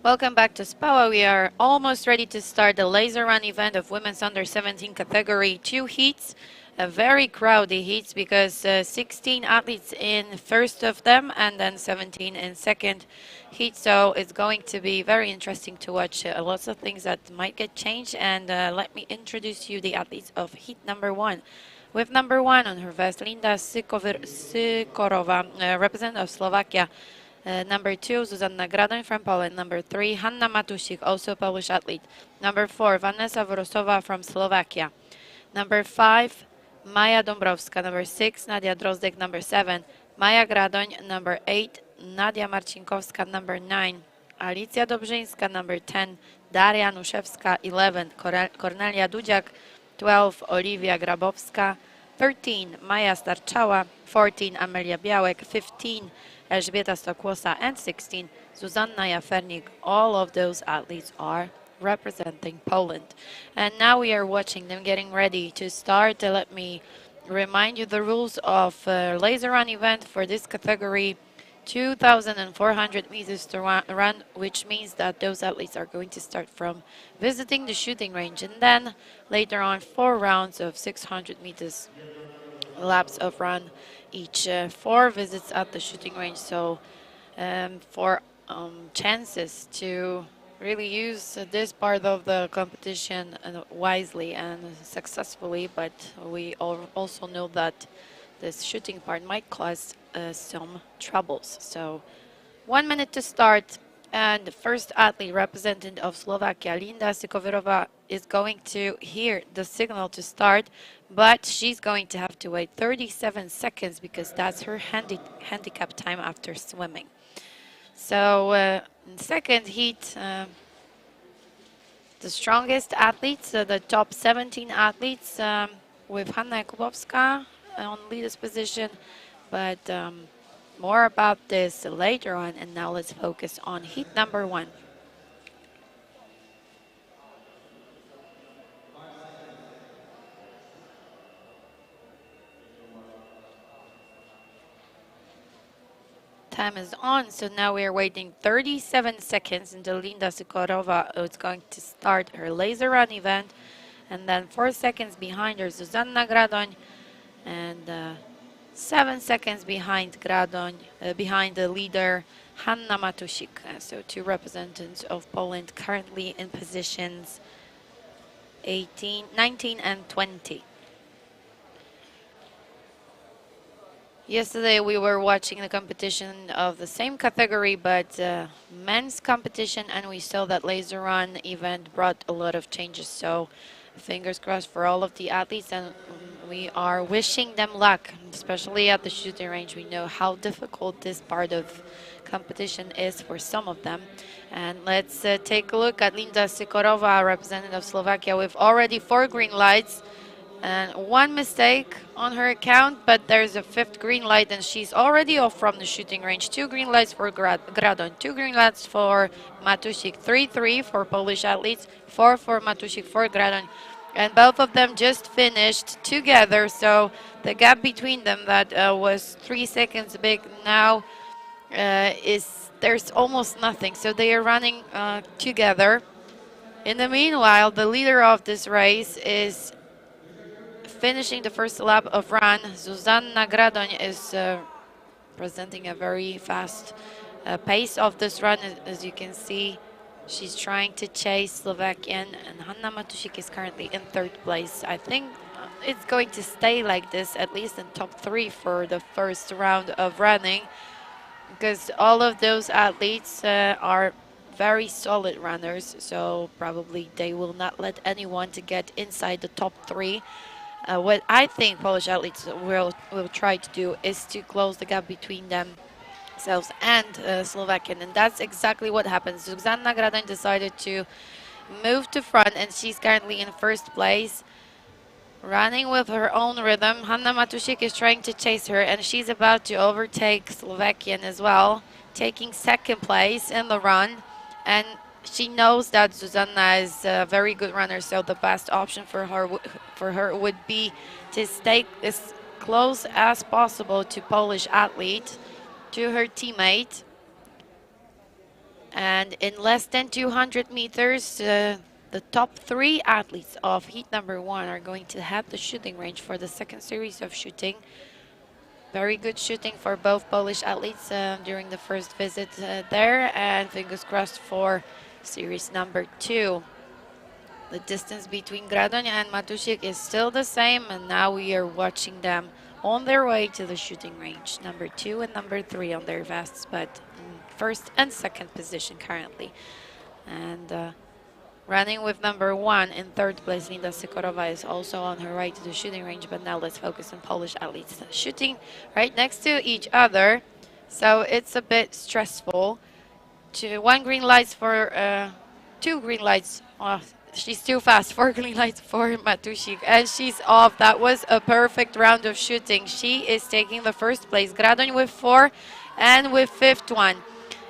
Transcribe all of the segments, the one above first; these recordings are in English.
Welcome back to Spała. We are almost ready to start the laser run event of women's under 17 category. 2 heats, a very crowded heats because 16 athletes in first of them and then 17 in second heat. So it's going to be very interesting to watch. Lots of things that might get changed. And let me introduce you the athletes of heat number 1. With number 1 on her vest, Linda Sykorova, representative of Slovakia. Number 2, Zuzanna Gradoń from Poland. Number 3, Hanna Matusik, also Polish athlete. Number 4, Vanessa Worosowa from Slovakia. Number 5, Maja Dąbrowska. Number 6, Nadia Drozdek. Number 7, Maja Gradoń. Number 8, Nadia Marcinkowska. Number 9, Alicja Dobrzyńska. Number 10, Daria Nuszewska. 11, Kornelia Dudziak. 12, Oliwia Grabowska. 13, Maja Starczała. 14, Amelia Białek. 15, Elżbieta Stokłosa, and 16, Zuzanna Jafernik. All of those athletes are representing Poland. And now we are watching them getting ready to start. Let me remind you the rules of laser run event for this category. 2,400 meters to run, which means that those athletes are going to start from visiting the shooting range, and then later on 4 rounds of 600 meters laps of run each, 4 visits at the shooting range. So for chances to really use this part of the competition wisely and successfully, but we also know that this shooting part might cause some troubles. So 1 minute to start. And the first athlete, representative of Slovakia, Linda Sykorova, is going to hear the signal to start, but she's going to have to wait 37 seconds because that's her handicap time after swimming. So in second heat, the strongest athletes, the top 17 athletes, with Hanna Jakubowska on leader's position, but more about this later on, and now let's focus on heat number 1. Time is on, so now we are waiting 37 seconds until Linda Sykorova is going to start her laser run event, and then 4 seconds behind her, Zuzanna Gradoń, and 7 seconds behind Gradoń, behind the leader, Hanna Matusik. So 2 representatives of Poland currently in positions 18, 19 and 20. Yesterday we were watching the competition of the same category, but men's competition, and we saw that laser run event brought a lot of changes. So fingers crossed for all of the athletes, and we are wishing them luck, especially at the shooting range. We know how difficult this part of competition is for some of them. And let's take a look at Linda Sykorova, representative of Slovakia, with already 4 green lights and 1 mistake on her account, but there's a 5th green light and she's already off from the shooting range. 2 green lights for Gradoń, 2 green lights for Matusik, 3-3 for Polish athletes, 4 for Matusik, 4 Gradoń. And both of them just finished together, so the gap between them that was 3 seconds big now there's almost nothing. So they are running together. In the meanwhile, the leader of this race is finishing the first lap of run. Zuzanna Gradoń is presenting a very fast pace of this run, as you can see. She's trying to chase Slovakian, and Hanna Matusik is currently in 3rd place. I think it's going to stay like this, at least in top 3 for the first round of running, because all of those athletes are very solid runners, so probably they will not let anyone to get inside the top 3. What I think Polish athletes will try to do is to close the gap between themselves and Slovakian, and that's exactly what happens. Zuzanna Gradoń decided to move to front, and she's currently in 1st place, running with her own rhythm. Hanna Matusik is trying to chase her, and she's about to overtake Slovakian as well, taking 2nd place in the run. And she knows that Zuzanna is a very good runner, so the best option for her would be to stay as close as possible to Polish athlete, to her teammate. And in less than 200 meters, the top 3 athletes of heat number 1 are going to head the shooting range for the second series of shooting. Very good shooting for both Polish athletes during the first visit there, and fingers crossed for series number 2. The distance between Gradoń and Matusik is still the same, and now we are watching them on their way to the shooting range. Number 2 and number 3 on their vests, but in first and second position currently. And running with number 1 in third place, Linda Sykorova is also on her way to the shooting range, but now let's focus on Polish athletes shooting right next to each other. So it's a bit stressful. Two green lights for oh, she's too fast. 4 green lights for Matusik, and she's off. That was a perfect round of shooting. She is taking the first place. Gradoń with 4 and with 5th one.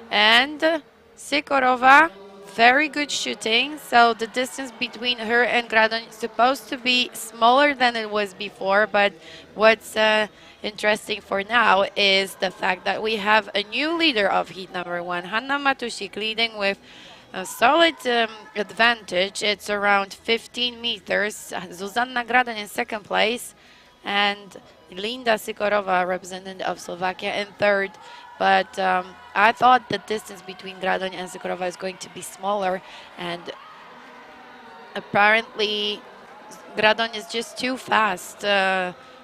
And Sykorova, very good shooting. So the distance between her and Gradoń is supposed to be smaller than it was before, but what's interesting for now is the fact that we have a new leader of heat number 1, Hanna Matusik, leading with a solid advantage. It's around 15 meters. Zuzanna Gradoń in second place, and Linda Sykorova, representative of Slovakia, in third. But I thought the distance between Gradoň and Sykorova is going to be smaller, and apparently Gradoň is just too fast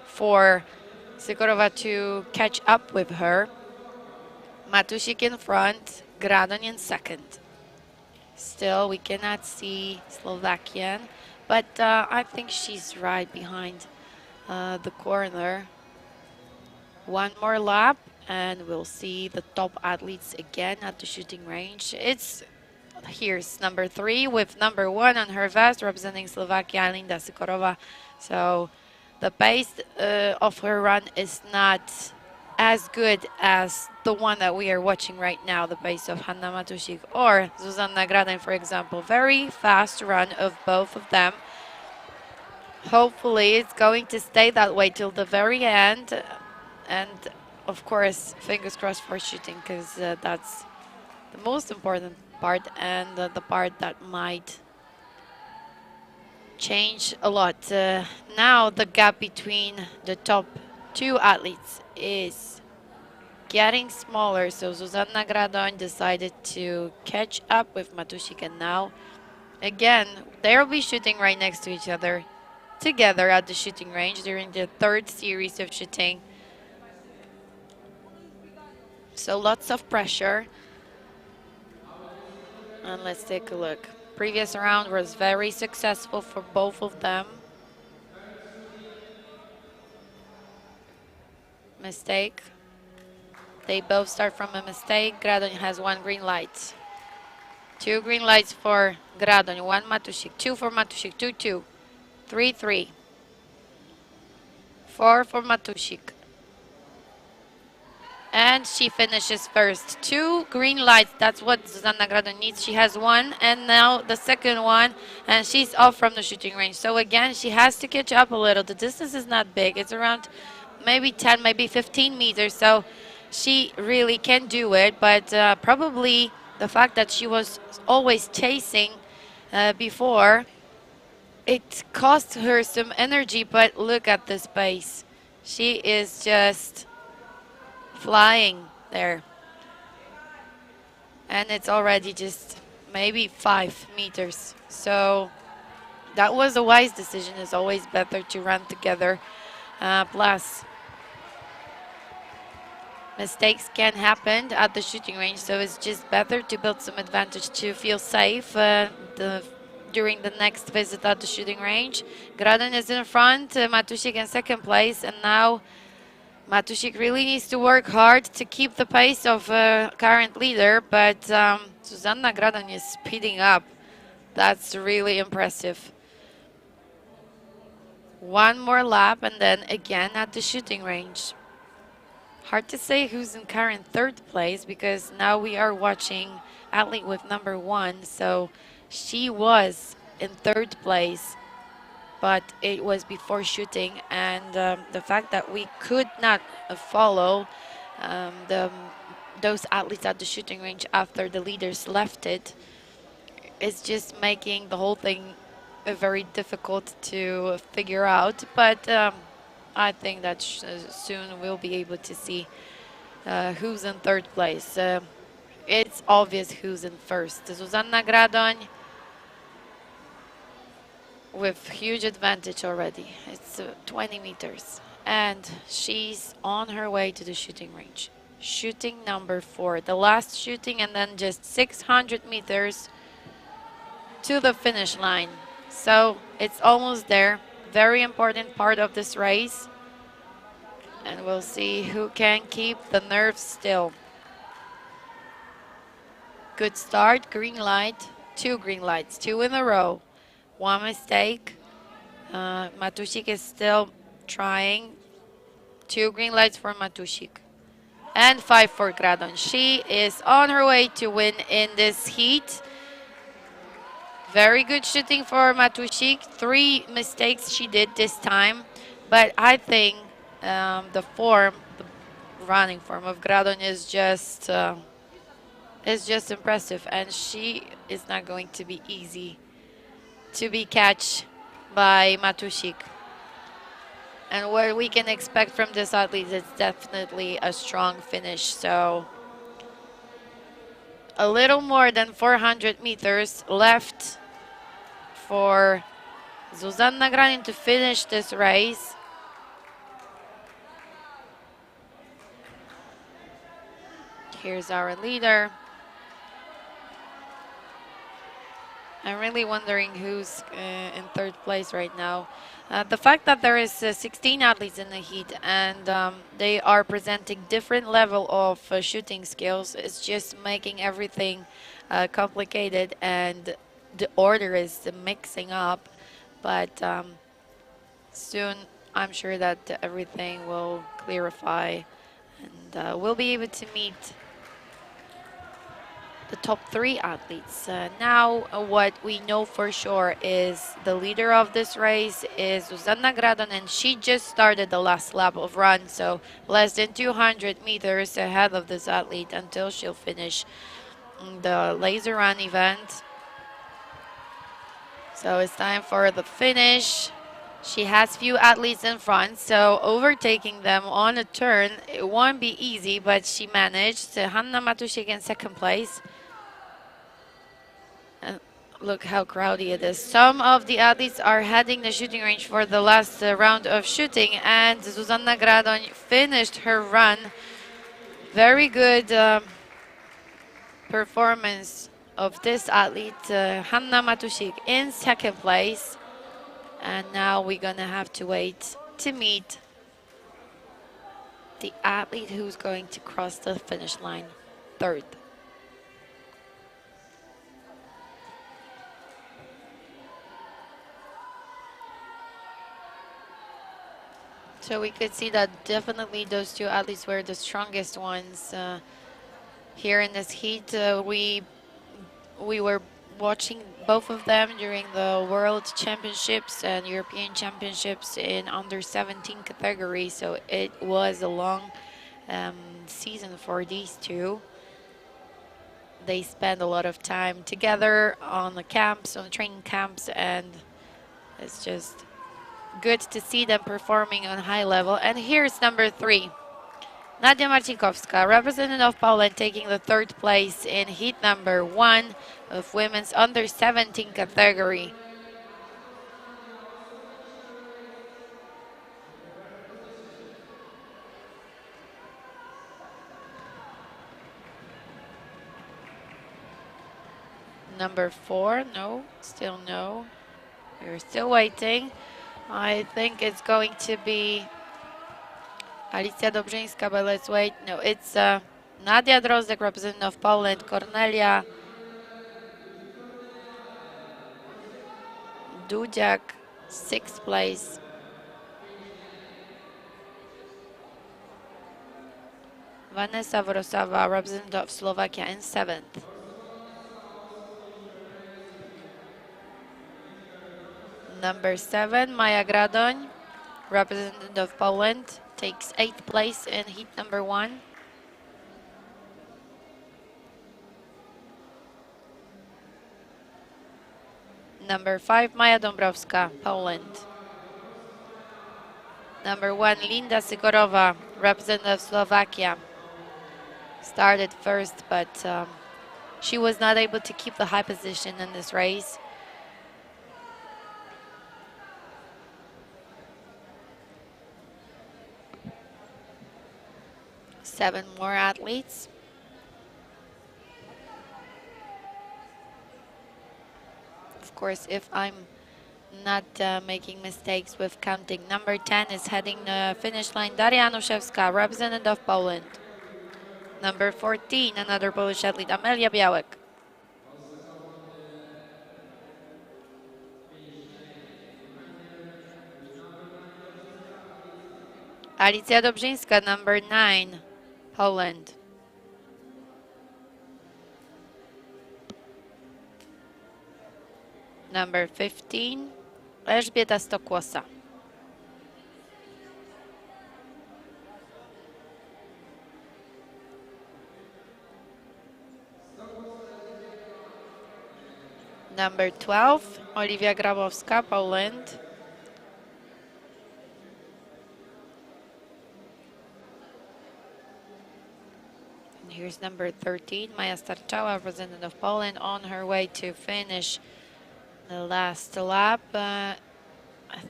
for Sykorova to catch up with her. Matusik in front, Gradoň in second. Still, we cannot see Slovakian, but I think she's right behind the corner. One more lap, and we'll see the top athletes again at the shooting range. Here's number 3 with number 1 on her vest, representing Slovakia, Linda Sykorova. So the pace of her run is not as good as the one that we are watching right now, the pace of Hanna Matusik or Zuzanna Gradoň, for example. Very fast run of both of them. Hopefully it's going to stay that way till the very end. And of course, fingers crossed for shooting, because that's the most important part, and the part that might change a lot. Now the gap between the top 2 athletes is getting smaller, so Zuzanna Gradoň decided to catch up with Matusik, and now again they'll be shooting right next to each other together at the shooting range during the third series of shooting. So lots of pressure, and let's take a look. Previous round was very successful for both of them. Mistake. They both start from a mistake. Gradoň has 1 green light. 2 green lights for Gradoň, 1 Matusik, 2 for Matusik, 2-2, 3-3, 4 for Matusik. And she finishes first. 2 green lights, that's what Zuzanna Gradoň needs. She has 1, and now the second one, and she's off from the shooting range. So again, she has to catch up a little. The distance is not big. It's around maybe 10, maybe 15 meters. So she really can do it, but probably the fact that she was always chasing before, it cost her some energy, but look at this pace. She is just flying there. And it's already just maybe 5 meters. So that was a wise decision. It's always better to run together. Plus, mistakes can happen at the shooting range, so it's just better to build some advantage to feel safe during the next visit at the shooting range. Gradoň is in front, Matusik in second place, and now Matusik really needs to work hard to keep the pace of current leader, but Zuzanna Gradoň is speeding up. That's really impressive. 1 more lap, and then again at the shooting range. Hard to say who's in current third place, because now we are watching athlete with number 1, so she was in third place, but it was before shooting, and the fact that we could not follow the those athletes at the shooting range after the leaders left it. It's just making the whole thing very difficult to figure out. But I think that soon we'll be able to see who's in third place. It's obvious who's in first. Zuzanna Gradoń with huge advantage already. It's 20 meters. And she's on her way to the shooting range. Shooting number 4. The last shooting, and then just 600 meters to the finish line. So it's almost there. Very important part of this race. And we'll see who can keep the nerves still. Good start, green light, 2 green lights, 2 in a row. 1 mistake. Matusik is still trying. 2 green lights for Matusik. And 5 for Gradoń. She is on her way to win in this heat. Very good shooting for Matusik. 3 mistakes she did this time. But I think the running form of Gradoń is just impressive. And she is not going to be easy to be catch by Matusik. And what we can expect from this athlete is definitely a strong finish. So a little more than 400 meters left for Zuzanna Gradoń to finish this race. Here's our leader. I'm really wondering who's in third place right now. The fact that there is 16 athletes in the heat and they are presenting different level of shooting skills is just making everything complicated, and the order is mixing up. But soon I'm sure that everything will clarify, and we'll be able to meet the top 3 athletes. Now what we know for sure is the leader of this race is Zuzanna Gradoń, and she just started the last lap of run, so less than 200 meters ahead of this athlete until she'll finish the laser run event. So it's time for the finish. She has few athletes in front, so overtaking them on a turn, it won't be easy, but she managed. Hanna Matusik in second place. And look how crowded it is. Some of the athletes are heading the shooting range for the last round of shooting, and Zuzanna Gradoń finished her run. Very good performance of this athlete, Hanna Matusik in second place. And now we're gonna have to wait to meet the athlete who's going to cross the finish line third. So we could see that definitely those 2 athletes were the strongest ones here in this heat. We were watching both of them during the World Championships and European Championships in under 17 category, so it was a long season for these 2. They spend a lot of time together on the camps, on the training camps, and it's just good to see them performing on high level. And here's number 3, Nadia Marcinkowska, representative of Poland, taking the 3rd place in heat number 1 of women's under 17 category. Number 4, no, still no. We're still waiting. I think it's going to be Alicja Dobrzyńska, but let's wait. No, it's Nadia Drozdek, representative of Poland, Kornelia Dudziak, 6th place. Vanessa Wrosawa, representative of Slovakia, in 7th. Number 7, Maja Gradoń, representative of Poland, takes 8th place in heat number 1. Number 5, Maja Dąbrowska, Poland. Number 1, Linda Sigorova, representative of Slovakia. Started first, but she was not able to keep the high position in this race. Seven more athletes. Of course, if I'm not making mistakes with counting. Number 10 is heading the finish line, Daria Anuszewska, representative of Poland. Number 14, another Polish athlete, Amelia Białek. Alicja Dobrzyńska, number 9, Poland. Number 15, Elżbieta Stokłosa. Number 12, Oliwia Grabowska, Poland. And here's number 13, Maja Starczała, representative of Poland, on her way to finish the last lap. I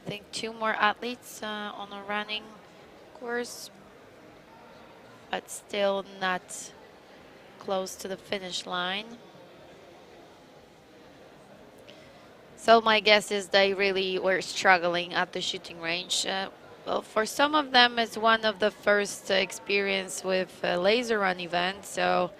think 2 more athletes on a running course, but still not close to the finish line. So my guess is they really were struggling at the shooting range. Well, for some of them, it's one of the first experience with a laser run event, so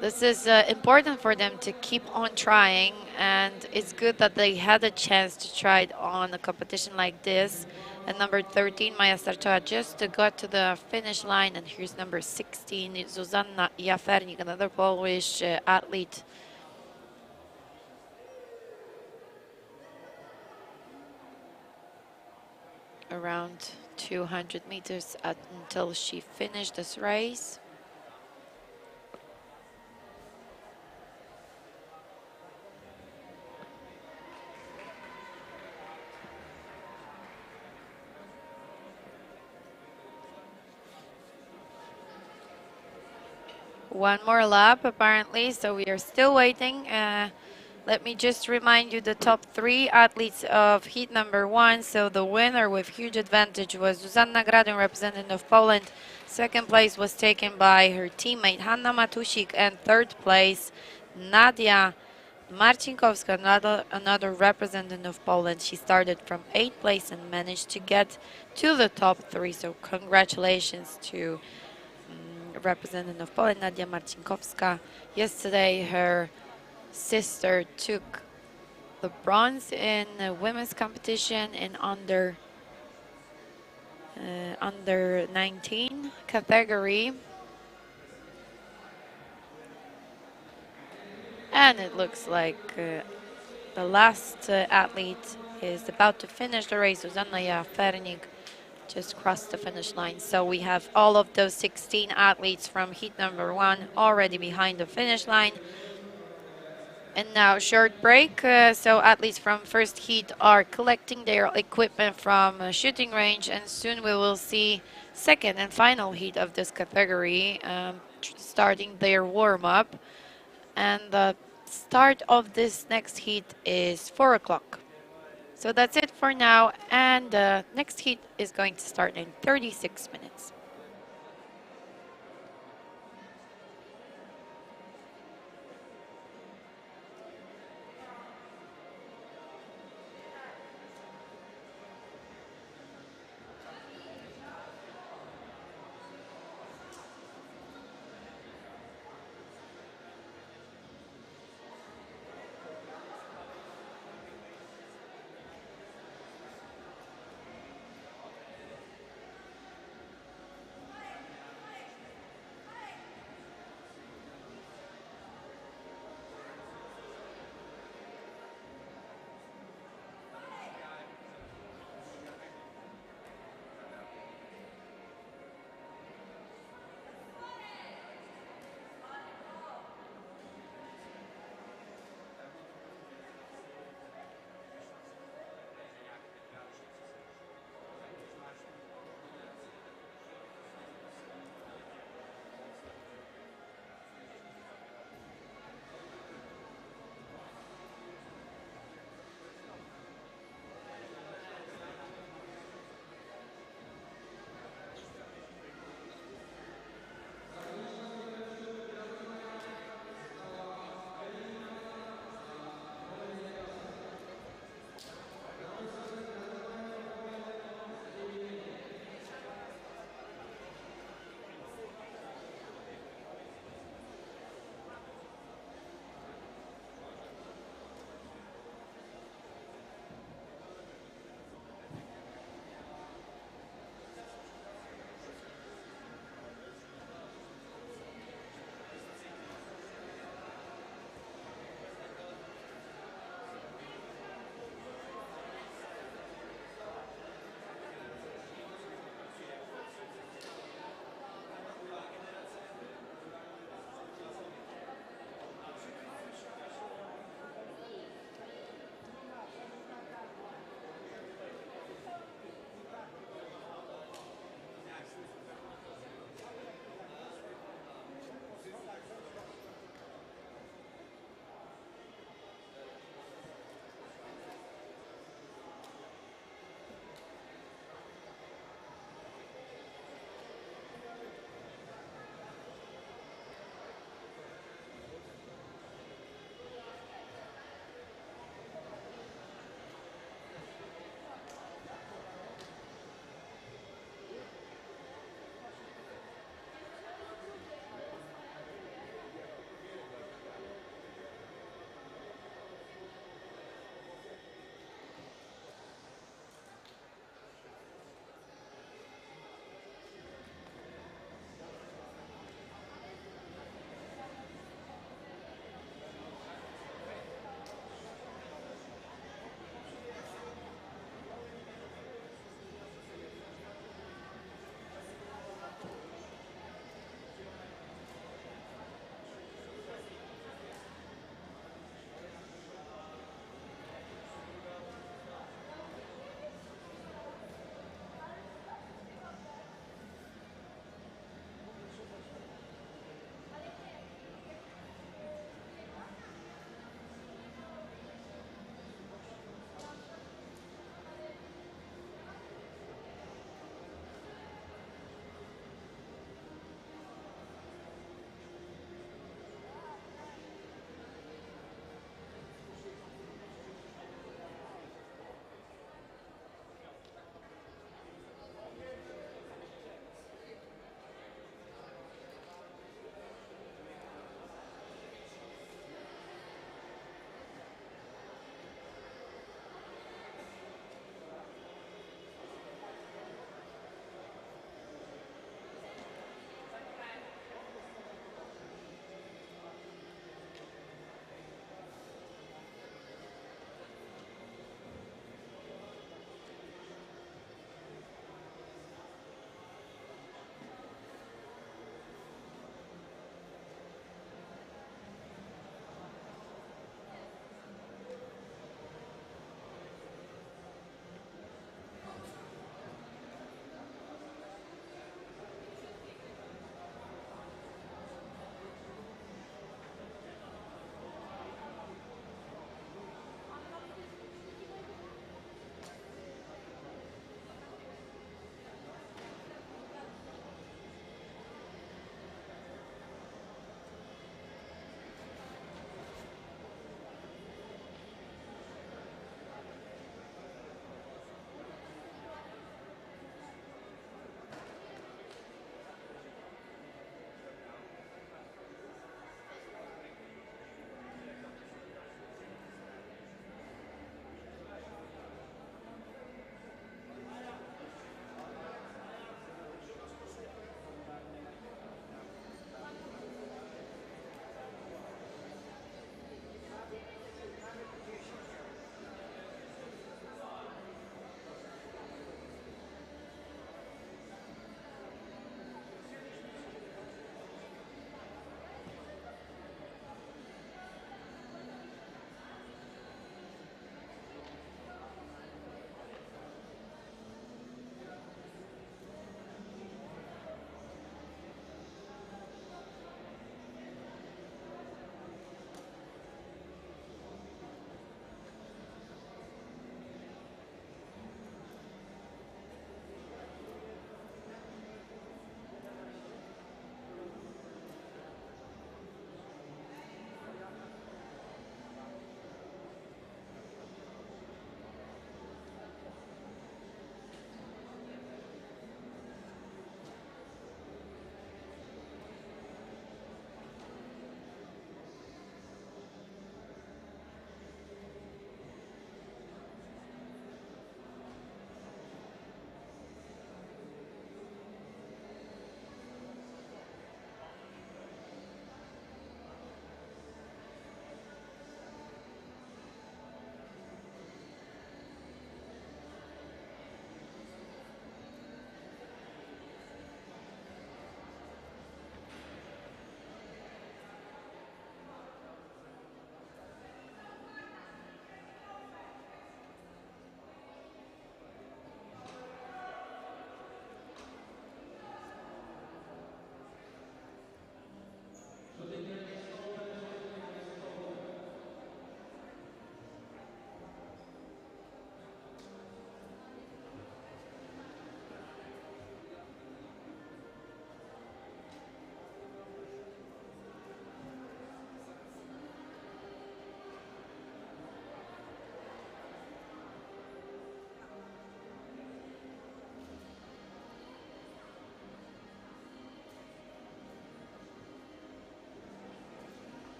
this is important for them to keep on trying, and it's good that they had a chance to try it on a competition like this. And number 13, Maja Starczała, just got to the finish line, and here's number 16, Zuzanna Jafernik, another Polish athlete. Around 200 meters until she finished this race. One more lap apparently, so we are still waiting. Let me just remind you the top 3 athletes of heat number 1. So the winner with huge advantage was Zuzanna Gradin, representative of Poland. Second place was taken by her teammate Hanna Matusik, and third place Nadia Marcinkowska, another representative of Poland. She started from 8th place and managed to get to the top 3. So congratulations to representative of Poland, Nadia Marcinkowska. Yesterday her sister took the bronze in the women's competition in under 19 category, and it looks like the last athlete is about to finish the race. Zuzanna Jafernik just crossed the finish line, so we have all of those 16 athletes from heat number 1 already behind the finish line. And now short break, so athletes from first heat are collecting their equipment from a shooting range, and soon we will see second and final heat of this category starting their warm-up. And the start of this next heat is 4 o'clock. So that's it for now, and the next heat is going to start in 36 minutes.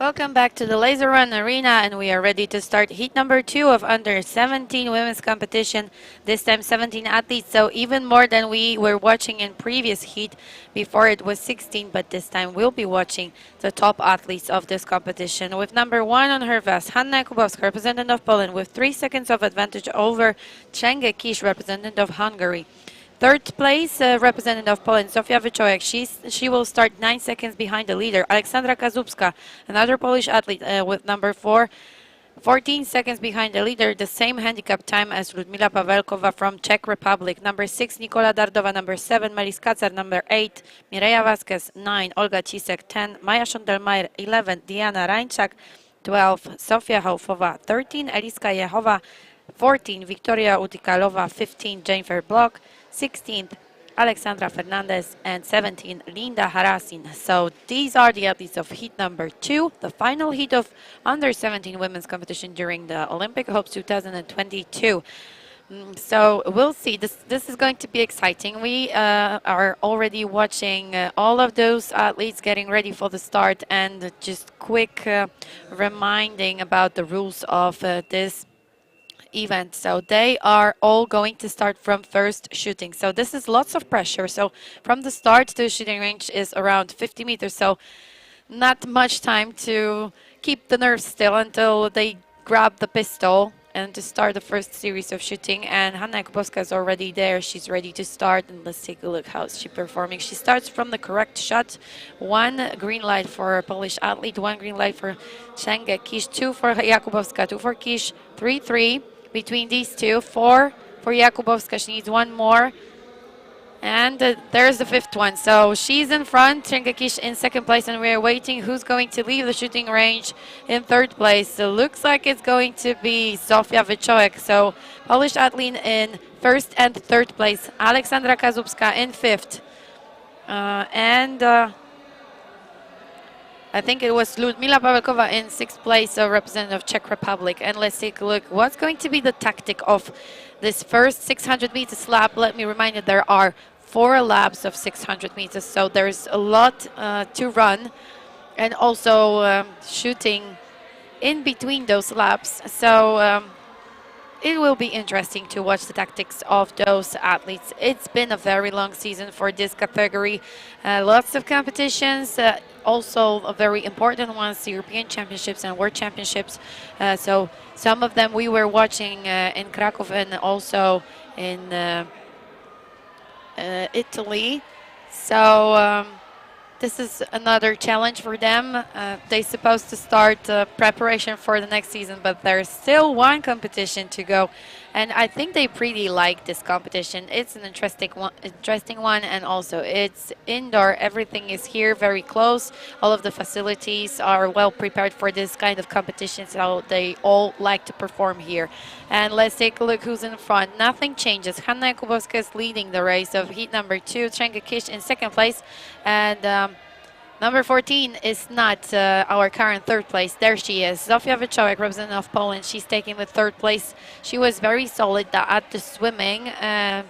Welcome back to the Laser Run Arena, and we are ready to start heat number 2 of under 17 women's competition. This time 17 athletes, so even more than we were watching in previous heat. Before it was 16, but this time we'll be watching the top athletes of this competition. With number 1 on her vest, Hanna Jakubowska, representative of Poland, with 3 seconds of advantage over Cengiz Kisz, representative of Hungary. Third place, representative of Poland, Zofia Wyczołek. She will start 9 seconds behind the leader. Aleksandra Kazubska, another Polish athlete, with number 4, 14 seconds behind the leader, the same handicap time as Ludmila Pawełkowa from Czech Republic. Number 6, Nikola Dardowa. Number 7, Melis Kacar. Number 8, Mireia Vasquez. 9, Olga Cisek. 10, Maja Szondelmajer. 11, Diana Rańczak. 12, Sofia Haufowa. 13, Eliska Jehowa. 14, Wiktoria Utikalowa. 15, Jennifer Block. 16th, Alexandra Fernandez, and 17, Linda Harasin. So these are the athletes of heat number 2, the final heat of under 17 women's competition during the Olympic Hopes 2022. So we'll see. This is going to be exciting. We are already watching all of those athletes getting ready for the start, and just quick reminding about the rules of this event. So they are all going to start from first shooting. So this is lots of pressure. So from the start, the shooting range is around 50 meters. So not much time to keep the nerves still until they grab the pistol and to start the first series of shooting. And Hanna Jakubowska is already there. She's ready to start. And let's take a look how she's performing. She starts from the correct shot. 1 green light for a Polish athlete, 1 green light for Cengiz Kisz, 2 for Jakubowska, 2 for Kisz, 3-3. Between these two, 4 for Jakubowska. She needs 1 more. And there's the 5th one. So she's in front, Cengiz Kisz in 2nd place, and we're waiting who's going to leave the shooting range in 3rd place. So looks like it's going to be Zofia Wyczołek. So Polish athlete in 1st and 3rd place. Aleksandra Kazubska in 5th. I think it was Ludmila Pawełkowa in 6th place, so representative of Czech Republic. And let's take a look. What's going to be the tactic of this first 600 meters lap? Let me remind you, there are 4 laps of 600 meters, so there's a lot to run, and also shooting in between those laps. So it will be interesting to watch the tactics of those athletes. It's been a very long season for this category. Lots of competitions, also very important ones, European Championships and World Championships. So some of them we were watching in Krakow and also in Italy. So this is another challenge for them. They're supposed to start preparation for the next season, but there's still 1 competition to go. And I think they pretty like this competition. It's an interesting one, and also it's indoor. Everything is here very close. All of the facilities are well prepared for this kind of competition, so they all like to perform here. And let's take a look who's in front. Nothing changes. Hanna Jakubowska is leading the race of heat number 2. Cengiz Kisz in 2nd place. And number 14 is not our current 3rd place. There she is. Zofia Wyczołek, representative of Poland. She's taking the 3rd place. She was very solid at the swimming, in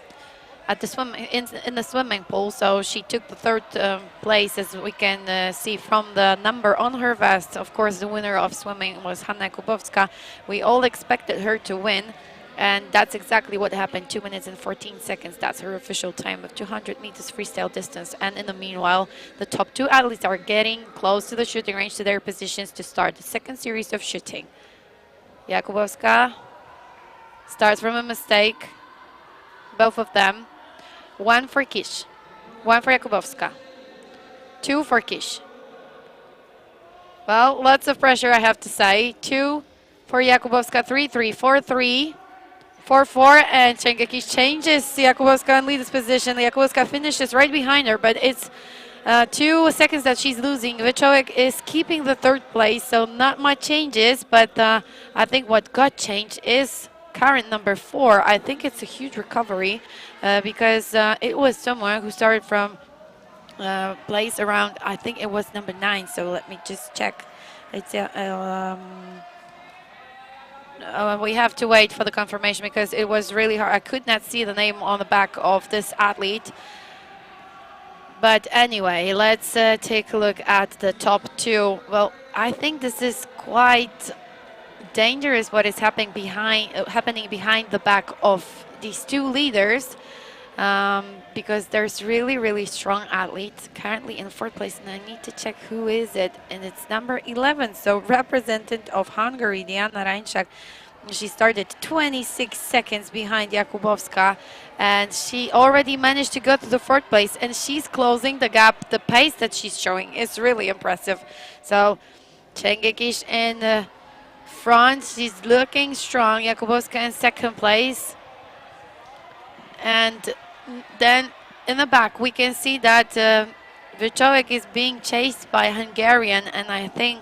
the swimming pool. So she took the 3rd place, as we can see from the number on her vest. Of course, the winner of swimming was Hanna Jakubowska. We all expected her to win. And that's exactly what happened, 2 minutes and 14 seconds. That's her official time of 200 meters freestyle distance. And in the meanwhile, the top 2 athletes are getting close to the shooting range, to their positions to start the 2nd series of shooting. Jakubowska starts from a mistake, both of them. 1 for Kisz, 1 for Jakubowska, 2 for Kisz. Well, lots of pressure, I have to say. 2 for Jakubowska, 3-3, 4-3. 4-4, and Cengiz Kisz changes Jakubowska and leads position. Jakubowska finishes right behind her, but it's 2 seconds that she's losing. Wyczołek is keeping the 3rd place, so not much changes, but I think what got changed is current number 4. I think it's a huge recovery because it was someone who started from place around, I think it was number 9, so let me just check. It's we have to wait for the confirmation because it was really hard. I could not see the name on the back of this athlete. But anyway, let's take a look at the top 2. Well, I think this is quite dangerous what is happening behind the back of these two leaders, because there's really strong athletes currently in fourth place, and I need to check who is it, and it's number 11, so representative of Hungary, Diana Reinczak. She started 26 seconds behind Jakubowska, and she already managed to go to the fourth place, and she's closing the gap. The pace that she's showing is really impressive. So Czengekisz in front, she's looking strong. Jakubowska in second place. And then in the back, we can see that Wychołek is being chased by Hungarian, and I think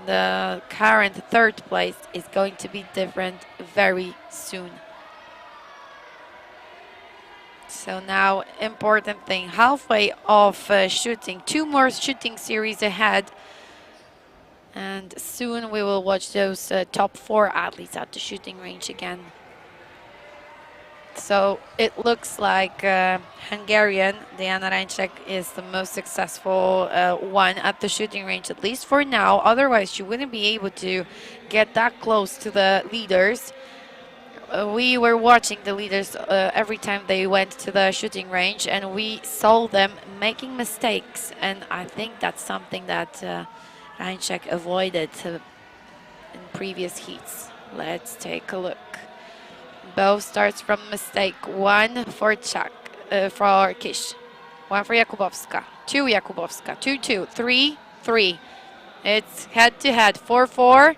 the current third place is going to be different very soon. So now, important thing, halfway of shooting, 2 more shooting series ahead, and soon we will watch those top 4 athletes at the shooting range again. So it looks like Hungarian, Diana Reinczak, is the most successful one at the shooting range, at least for now. Otherwise, she wouldn't be able to get that close to the leaders. We were watching the leaders every time they went to the shooting range, and we saw them making mistakes. And I think that's something that Reinczak avoided in previous heats. Let's take a look. Both starts from mistake. 1 for for Kish. 1 for Jakubowska. 2 Jakubowska. 2-2. 3-3. It's head-to-head. 4-4.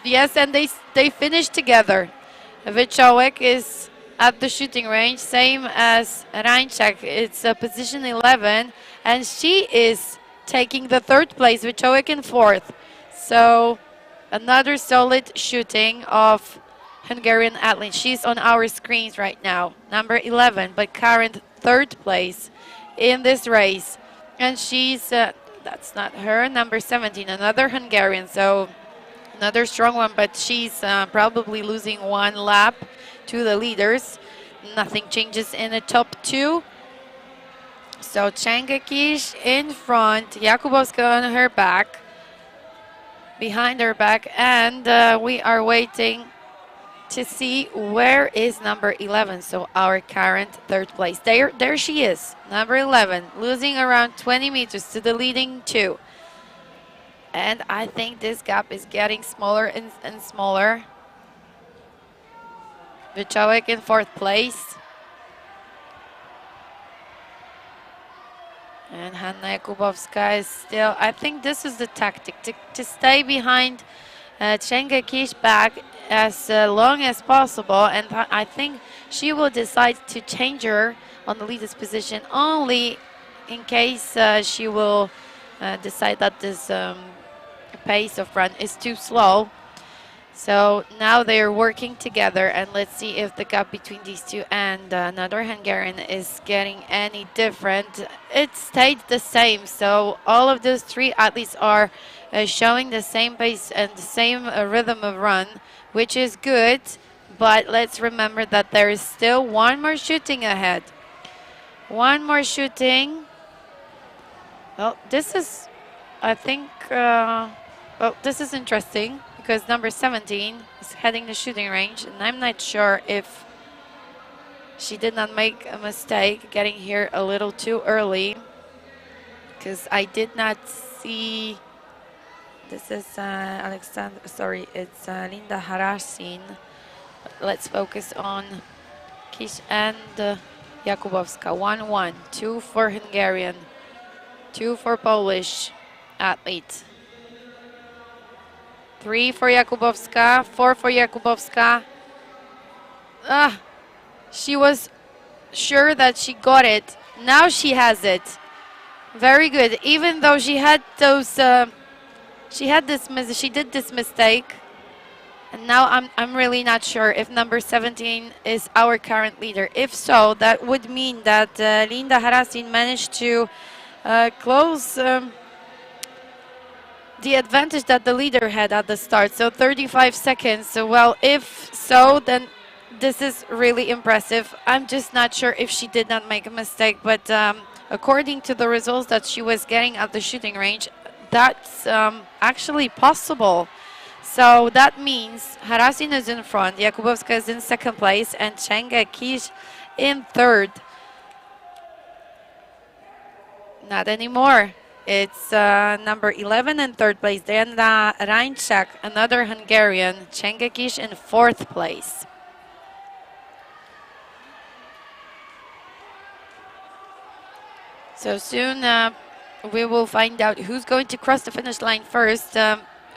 Yes, and they finish together. Wychołek is at the shooting range, same as Reinczak. It's position 11, and she is taking the third place. Wychołek in fourth. So another solid shooting of Hungarian athlete. She's on our screens right now, number 11, but current third place in this race. And she's, that's not her, number 17, another Hungarian. So another strong one, but she's probably losing 1 lap to the leaders. Nothing changes in the top 2. So Czengekisz in front, Jakubowska on her back. Behind her back, and we are waiting to see where is number 11, so our current third place. There she is, number 11, losing around 20 meters to the leading 2. And I think this gap is getting smaller and smaller. Wychołek in fourth place. And Hanna Jakubowska is still, I think this is the tactic, to stay behind Czengekisz back as long as possible. And I think she will decide to change her on the leader's position only in case she will decide that this pace of run is too slow. So now they're working together, and let's see if the gap between these two and another Hungarian is getting any different. It stayed the same, so all of those 3 athletes are showing the same pace and the same rhythm of run, which is good, but let's remember that there is still 1 more shooting ahead. 1 more shooting. Well, this is, I think, well, this is interesting, because number 17 is heading the shooting range, and I'm not sure if she did not make a mistake getting here a little too early, because I did not see. This is Alexander, sorry, it's Linda Harasin. Let's focus on Kish and Jakubowska. 1-1, 2 for Hungarian, 2 for Polish athlete. 3 for Jakubowska, 4 for Jakubowska. She was sure that she got it. Now she has it. Very good. Even though she had those, she did this mistake. And now I'm really not sure if number 17 is our current leader. If so, that would mean that Linda Harasin managed to close the advantage that the leader had at the start, so 35 seconds. So, well, if so, then this is really impressive. I'm just not sure if she did not make a mistake, but according to the results that she was getting at the shooting range, that's actually possible. So that means Harasin is in front, Jakubowska is in second place, and Chenga Kish in third. Not anymore. It's number 11 in third place. Diana Reinczak, another Hungarian. Chenga Kish in fourth place. So soon we will find out who's going to cross the finish line first.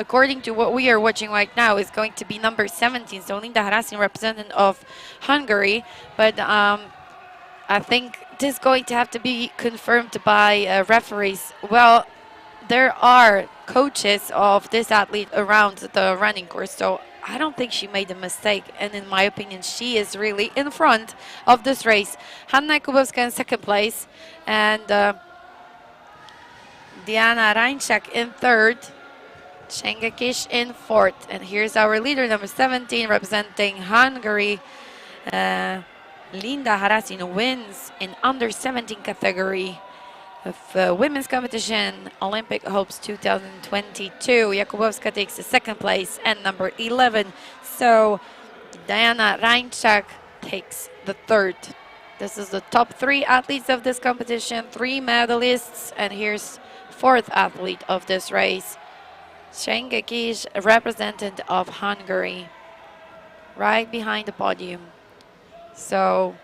According to what we are watching right now, is going to be number 17, so Linda Harasin, representative of Hungary. But I think this is going to have to be confirmed by referees. Well, there are coaches of this athlete around the running course, so I don't think she made a mistake. And in my opinion, she is really in front of this race. Hanna Jakubowska in second place, and Diana Reinczak in third. Chenga Kish in fourth. And here's our leader, number 17, representing Hungary. Linda Harasin wins in under 17 category of women's competition, Olympic Hopes 2022. Jakubowska takes the second place and number 11. So Diana Reinczak takes the third. This is the top 3 athletes of this competition, 3 medalists, and here's fourth athlete of this race. Chenga Kish, representative of Hungary, right behind the podium. So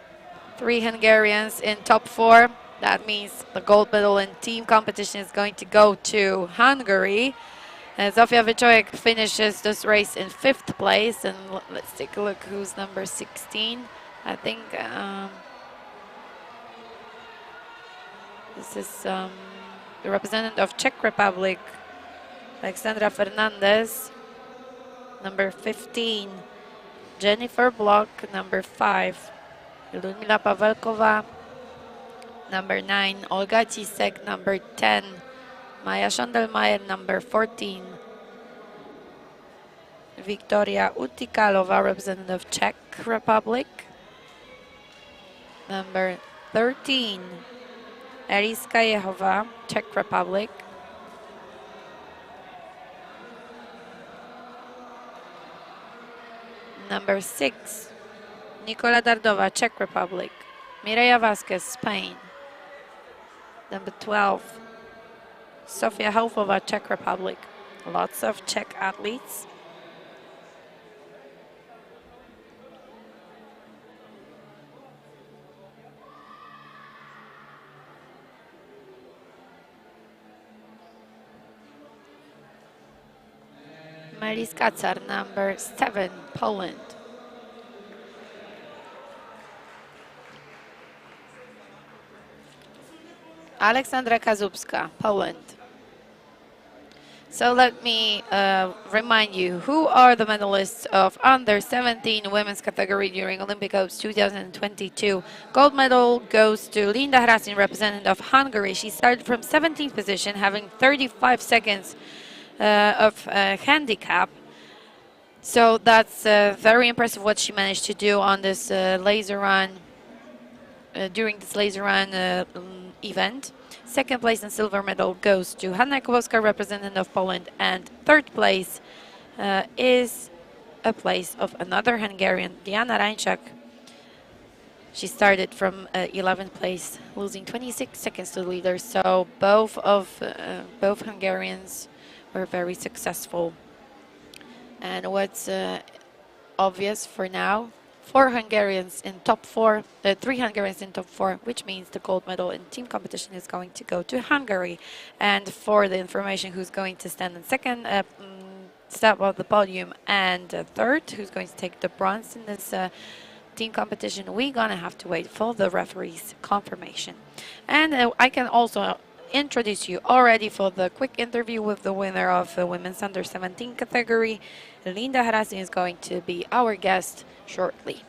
3 Hungarians in top 4. That means the gold medal in team competition is going to go to Hungary. And Zofia Wyczorek finishes this race in 5th place. And let's take a look who's number 16. I think this is the representative of Czech Republic, Alexandra Fernandez. Number 15, Jennifer Block. Number 5, Ludmila Pavelkova. Number 9, Olga Cisek. Number 10, Maja Schondelmeier. Number 14, Victoria Utikalova, representative Czech Republic. Number 13, Eriska Jehova, Czech Republic. Number 6, Nicola Dardova, Czech Republic. Mireia Vasquez, Spain. Number 12, Sofia Haufova, Czech Republic. Lots of Czech athletes. Melis Kacar, number 7, Poland. Aleksandra Kazubska, Poland. So let me remind you, who are the medalists of under 17 women's category during Olympic Games 2022. Gold medal goes to Linda Harasin, representative of Hungary. She started from 17th position, having 35 seconds of handicap. So that's very impressive what she managed to do on this laser run, during this laser run event. Second place and silver medal goes to Hanna Jakubowska, representative of Poland, and third place is a place of another Hungarian, Diana Reinczak. She started from 11th place, losing 26 seconds to the leader. So both Hungarians were very successful. And what's obvious for now, 4 Hungarians in top 4, 3 Hungarians in top 4, which means the gold medal in team competition is going to go to Hungary. And for the information, who's going to stand in second step of the podium and third, who's going to take the bronze in this team competition, we're gonna have to wait for the referee's confirmation. And I can also introduce you already for the quick interview with the winner of the women's under 17 category. Linda Harasin is going to be our guest shortly.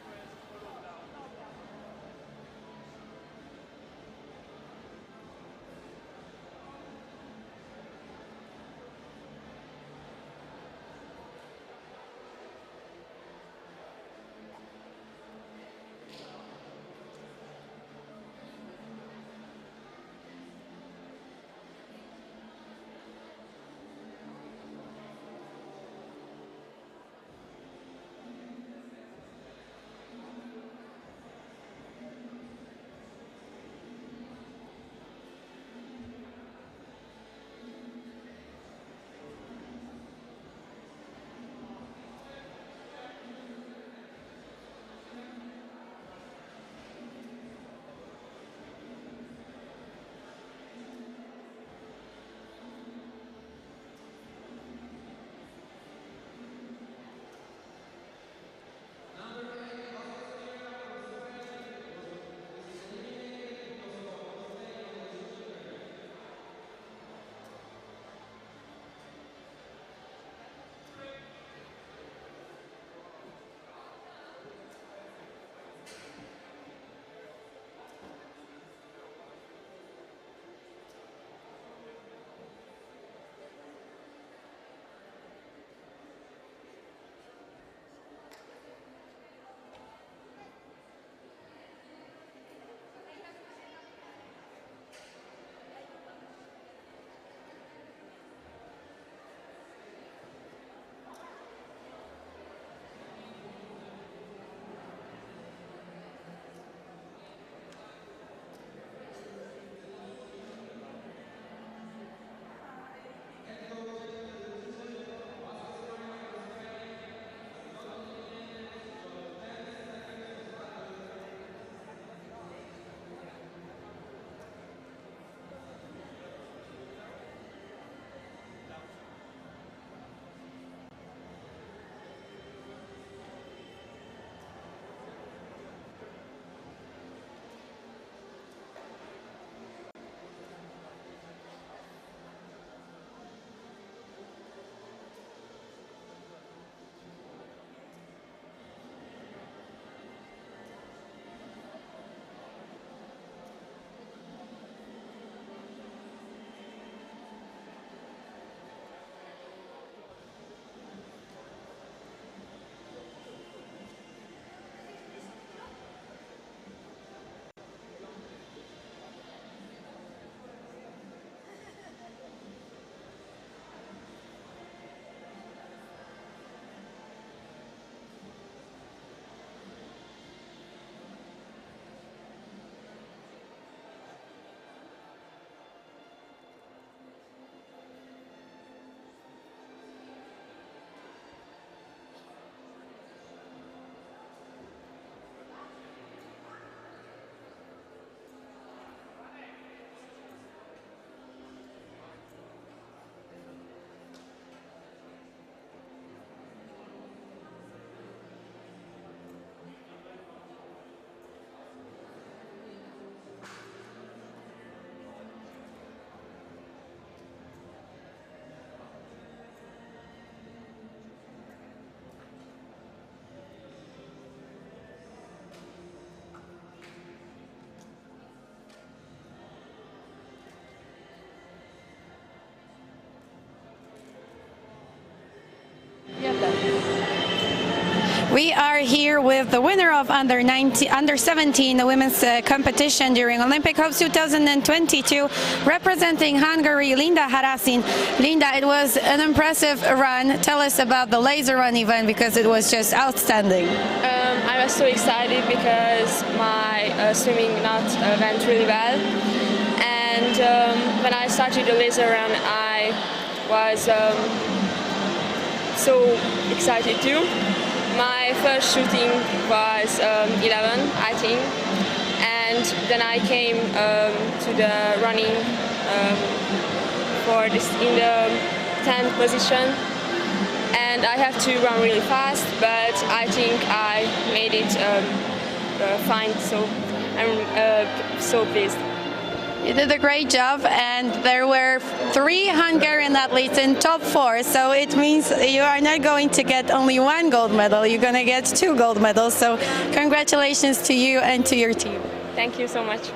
We are here with the winner of under 17 the women's competition during Olympic Hopes 2022, representing Hungary, Linda Harasin. Linda, it was an impressive run. Tell us about the laser run event because it was just outstanding. I was so excited because my swimming knot went really well, and when I started the laser run, I was so excited too. My first shooting was 11, I think, and then I came to the running for this in the 10th position, and I have to run really fast, but I think I made it fine, so I'm so pleased. You did a great job, and there were 3 Hungarian athletes in top 4, so it means you are not going to get only 1 gold medal, you're going to get 2 gold medals, so congratulations to you and to your team. Thank you so much.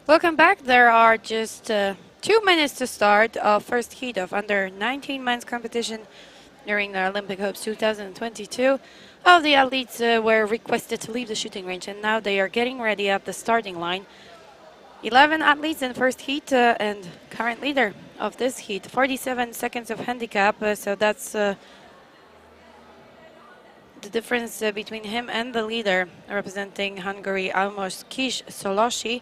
Welcome back. There are just 2 minutes to start of first heat of under 19 men's competition during the Olympic Hopes 2022. All the athletes were requested to leave the shooting range, and now they are getting ready at the starting line. 11 athletes in first heat and current leader of this heat, 47 seconds of handicap, so that's the difference between him and the leader representing Hungary, Almos Kis Solosi.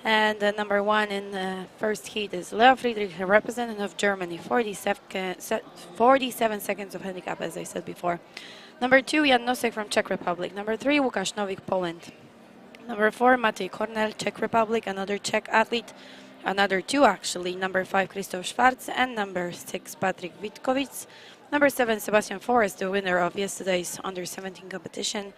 And number one in first heat is Leo Friedrich, a representative of Germany, 47 seconds of handicap, as I said before. Number two, Jan Nosek from Czech Republic. Number three, Łukasz Nowik, Poland. Number four, Matej Kornel, Czech Republic, another Czech athlete. Another two, actually. Number five, Krzysztof Schwarz, and number six, Patryk Witkowicz. Number seven, Sebastian Forrest, the winner of yesterday's under-17 competition,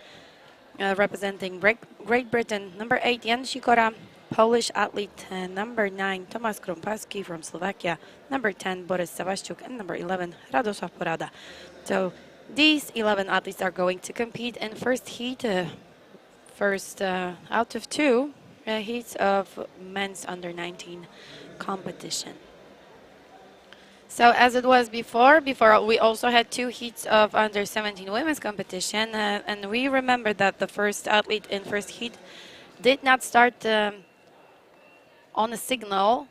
representing Great Britain. Number eight, Jan Sikora, Polish athlete. Number 9, Tomasz Krompaski from Slovakia. Number 10, Boris Savaszczuk. And number 11, Radosław Porada. So these 11 athletes are going to compete in first heat, first out of two heats of men's under-19 competition. So as it was before we also had 2 heats of under-17 women's competition, and we remember that the first athlete in first heat did not start on a signal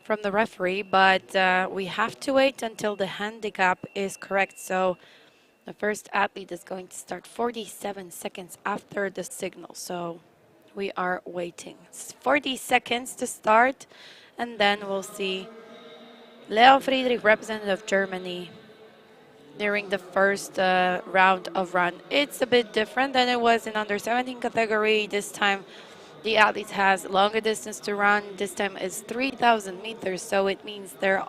from the referee, but we have to wait until the handicap is correct. So the first athlete is going to start 47 seconds after the signal. So we are waiting. It's 40 seconds to start, and then we'll see Leo Friedrich, representative of Germany, during the first round of run. It's a bit different than it was in under-17 category. This time the athlete has longer distance to run. This time is 3,000 meters, so it means there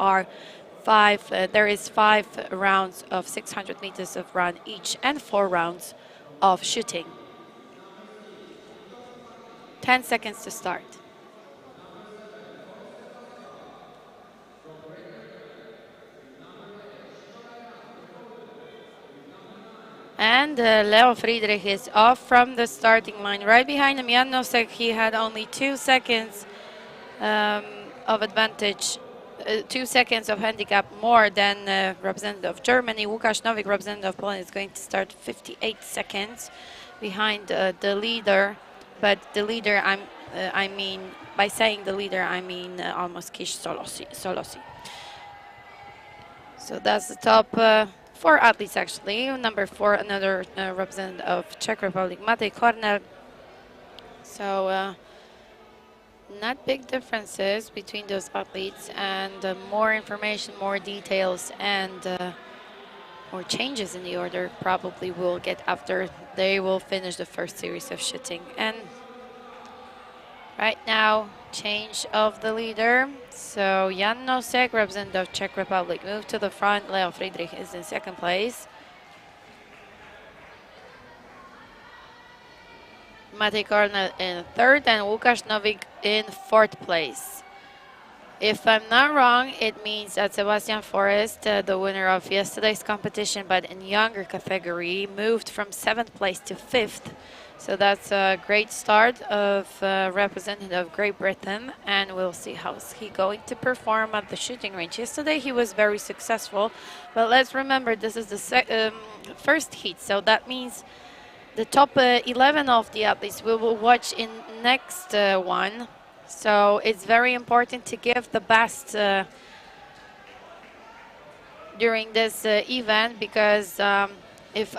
is 5 rounds of 600 meters of run each and 4 rounds of shooting. 10 seconds to start. And Leo Friedrich is off from the starting line. Right behind him, Jan Nosek, he had only 2 seconds of advantage, 2 seconds of handicap more than representative of Germany. Łukasz Nowik, representative of Poland, is going to start 58 seconds behind the leader. But the leader, I mean, by saying the leader, I mean Almos Kis Solosi. So that's the top 4 athletes, actually. Number 4, another representative of Czech Republic, Matej Kornel. So not big differences between those athletes, and more information, more details, and more changes in the order probably we'll get after they will finish the first series of shooting. And right now, change of the leader. So Jan Nosek, representative of Czech Republic, moved to the front. Leo Friedrich is in second place. Matej Kornel in third, and Łukasz Nowik in fourth place. If I'm not wrong, it means that Sebastian Forrest, the winner of yesterday's competition, but in younger category, moved from 7th place to 5th. So that's a great start of representative of Great Britain, and we'll see how he's going to perform at the shooting range. Yesterday he was very successful, but let's remember this is the first heat, so that means the top 11 of the athletes we will watch in next one. So it's very important to give the best during this event, because if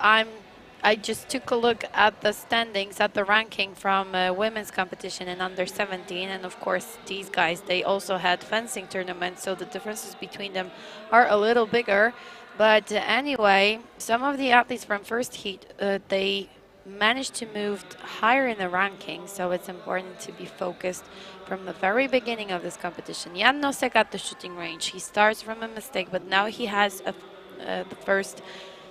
I just took a look at the standings, at the ranking from women's competition in under 17, and of course these guys, they also had fencing tournaments, so the differences between them are a little bigger. But anyway, some of the athletes from first heat, they managed to move higher in the ranking, so it's important to be focused from the very beginning of this competition. Jan Nosek at the shooting range, he starts from a mistake, but now he has the first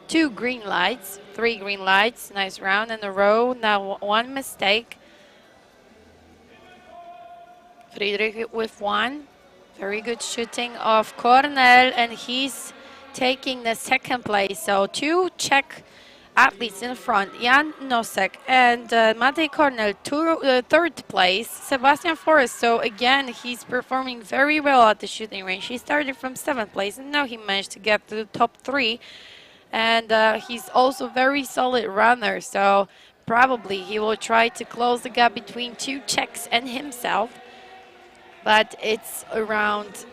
2 green lights, 3 green lights, nice round in a row. Now 1 mistake. Friedrich with 1. Very good shooting of Kornel, and he's taking the 2nd place. So 2 Czech athletes in front, Jan Nosek and Matej Kornel, third place, Sebastian Forrest. So again, he's performing very well at the shooting range. He started from 7th place and now he managed to get to the top 3. And he's also very solid runner. So probably he will try to close the gap between 2 Czechs and himself. But it's around,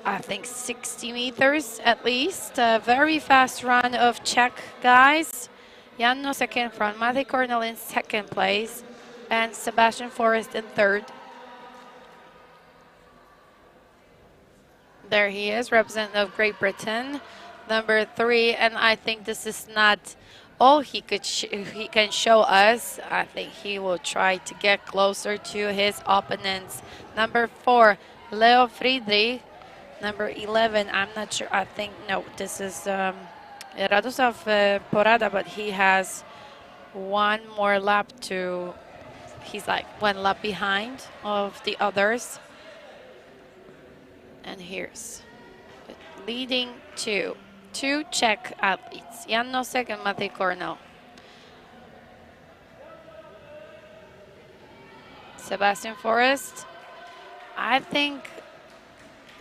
I think, 60 meters at least. A very fast run of Czech guys. Jan Nosek in front, Matej Kornel in 2nd place, and Sebastian Forrest in 3rd. There he is, representative of Great Britain, number 3, and I think this is not all he can show us. I think he will try to get closer to his opponents. Number 4, Leo Friedrich. Number 11, I'm not sure, I think, no, this is Radosław Porada, but he has one more lap to, he's like 1 lap behind of the others. And here's leading 2 Czech athletes, Jan Nosek and Matej Kornel. Sebastian Forrest, I think,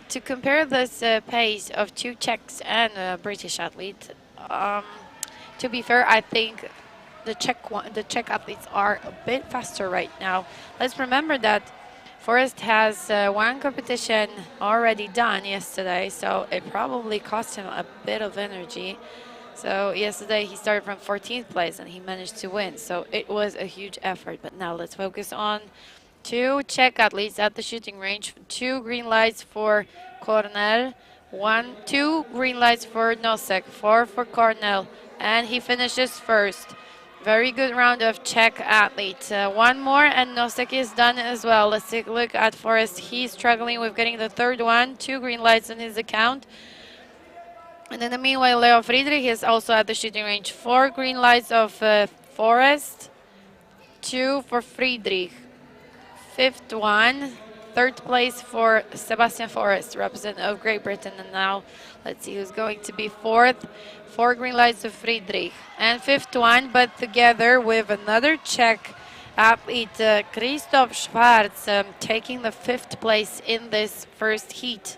to compare this pace of 2 Czechs and a British athlete, to be fair, I think the Czech athletes are a bit faster right now. Let's remember that Forrest has one competition already done yesterday, so it probably cost him a bit of energy. So yesterday he started from 14th place and he managed to win, so it was a huge effort. But now let's focus on 2 Czech athletes at the shooting range. 2 green lights for Kornel, 2 green lights for Nosek, 4 for Kornel, and he finishes 1st. Very good round of Czech athletes. 1 more and Nosek is done as well. Let's take a look at Forrest. He's struggling with getting the 3rd one. 2 green lights in his account. And in the meanwhile, Leo Friedrich is also at the shooting range. 4 green lights of Forrest, 2 for Friedrich. 5th one, 3rd place for Sebastian Forrest, representative of Great Britain. And now let's see who's going to be 4th. 4 green lights of Friedrich. And 5th one, but together with another Czech athlete, Krzysztof Schwarz, taking the 5th place in this first heat.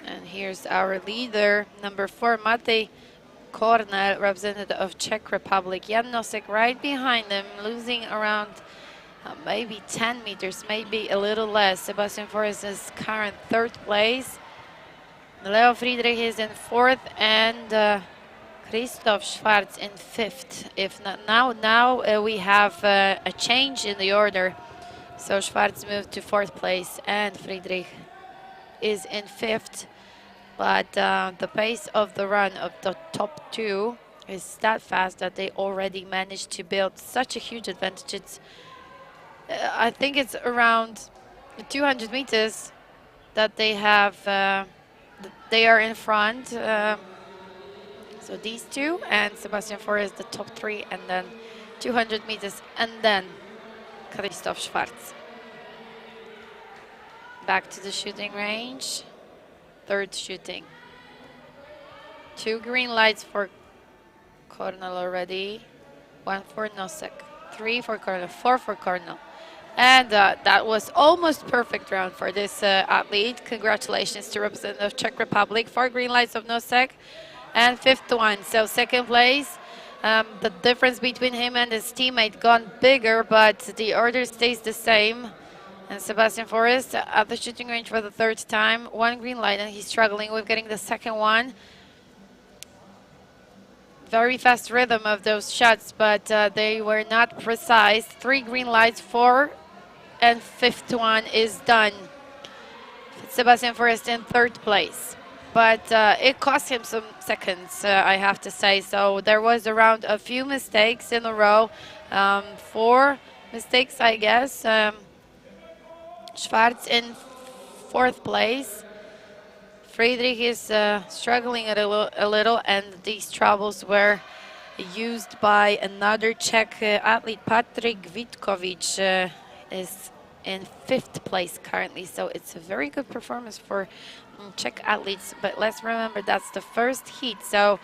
And here's our leader, number 4, Matej Kornel, representative of Czech Republic. Jan Nosek right behind him, losing around maybe 10 meters, maybe a little less. Sebastian Forrest is current 3rd place. Leo Friedrich is in 4th, and Krzysztof Schwarz in 5th. If not now we have a change in the order. So Schwarz moved to 4th place, and Friedrich is in 5th. But the pace of the run of the top 2 is that fast that they already managed to build such a huge advantage. It's, I think it's around 200 meters that they have. They are in front. So these 2 and Sebastian Forrest, the top 3, and then 200 meters, and then Krzysztof Schwarz. Back to the shooting range. 3rd shooting. 2 green lights for Kornel already. 1 for Nosek. 3 for Kornel. 4 for Kornel. And that was almost perfect round for this athlete. Congratulations to representative of Czech Republic. 4 green lights of Nosek and 5th one. So 2nd place. The difference between him and his teammate gone bigger, but the order stays the same. And Sebastian Forrest at the shooting range for the 3rd time. 1 green light, and he's struggling with getting the 2nd one. Very fast rhythm of those shots, but they were not precise. 3 green lights, 4, and 5th one is done. Sebastian Forrest in 3rd place. But it cost him some seconds, I have to say. So there was around a few mistakes in a row. 4 mistakes, I guess. Schwarz in 4th place. Friedrich is struggling a little, and these troubles were used by another Czech athlete, Patrik Vitkovic, is in 5th place currently. So it's a very good performance for Czech athletes. But let's remember that's the first heat, so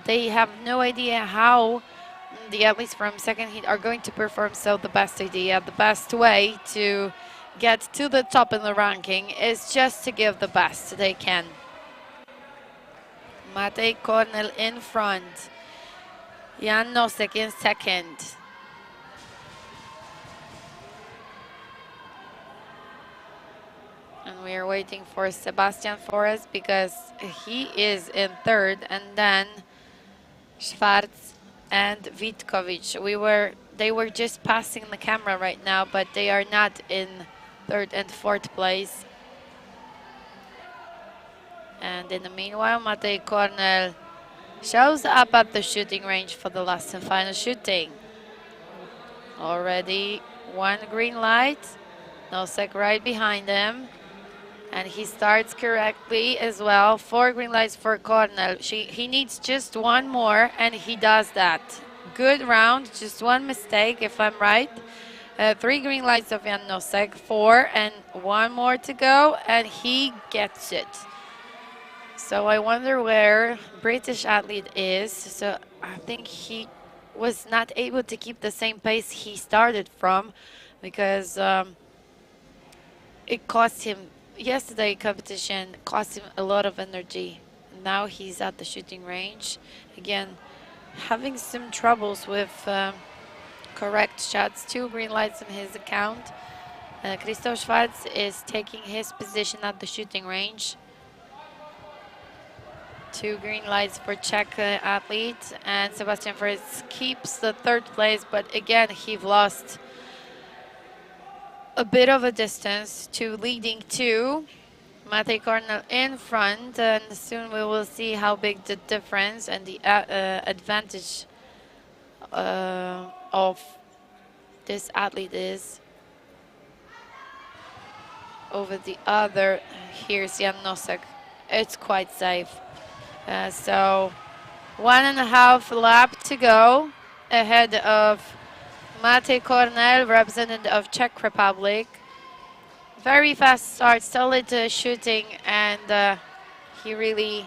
they have no idea how the athletes from second heat are going to perform. So the best idea, the best way to get to the top in the ranking is just to give the best they can. Matej Kornel in front. Jan Nosek in second. And we are waiting for Sebastian Forrest because he is in third, and then Schwarz and Vitkovic. They were just passing the camera right now, but they are not in third and fourth place. And in the meanwhile, Matej Kornel shows up at the shooting range for the last and final shooting. Already one green light, Nosek right behind him. And he starts correctly as well. 4 green lights for Kornel. He needs just one more, and he does that. Good round, just one mistake, if I'm right. 3 green lights of Jan Nosek, 4, and 1 more to go, and he gets it. So I wonder where British athlete is. So I think he was not able to keep the same pace he started from, because it cost him. Yesterday competition cost him a lot of energy. Now he's at the shooting range again, having some troubles with correct shots. 2 green lights in his account. Krzysztof Schwarz is taking his position at the shooting range. 2 green lights for Czech athletes, and Sebastian Forrest keeps the 3rd place, but again he lost a bit of a distance to leading 2. Matej Kornel in front, and soon we will see how big the difference and the advantage of this athlete is over the other. Here's Jan Nosek. It's quite safe. So 1.5 lap to go ahead of Matej Kornel, representative of Czech Republic. Very fast start, solid shooting, and he really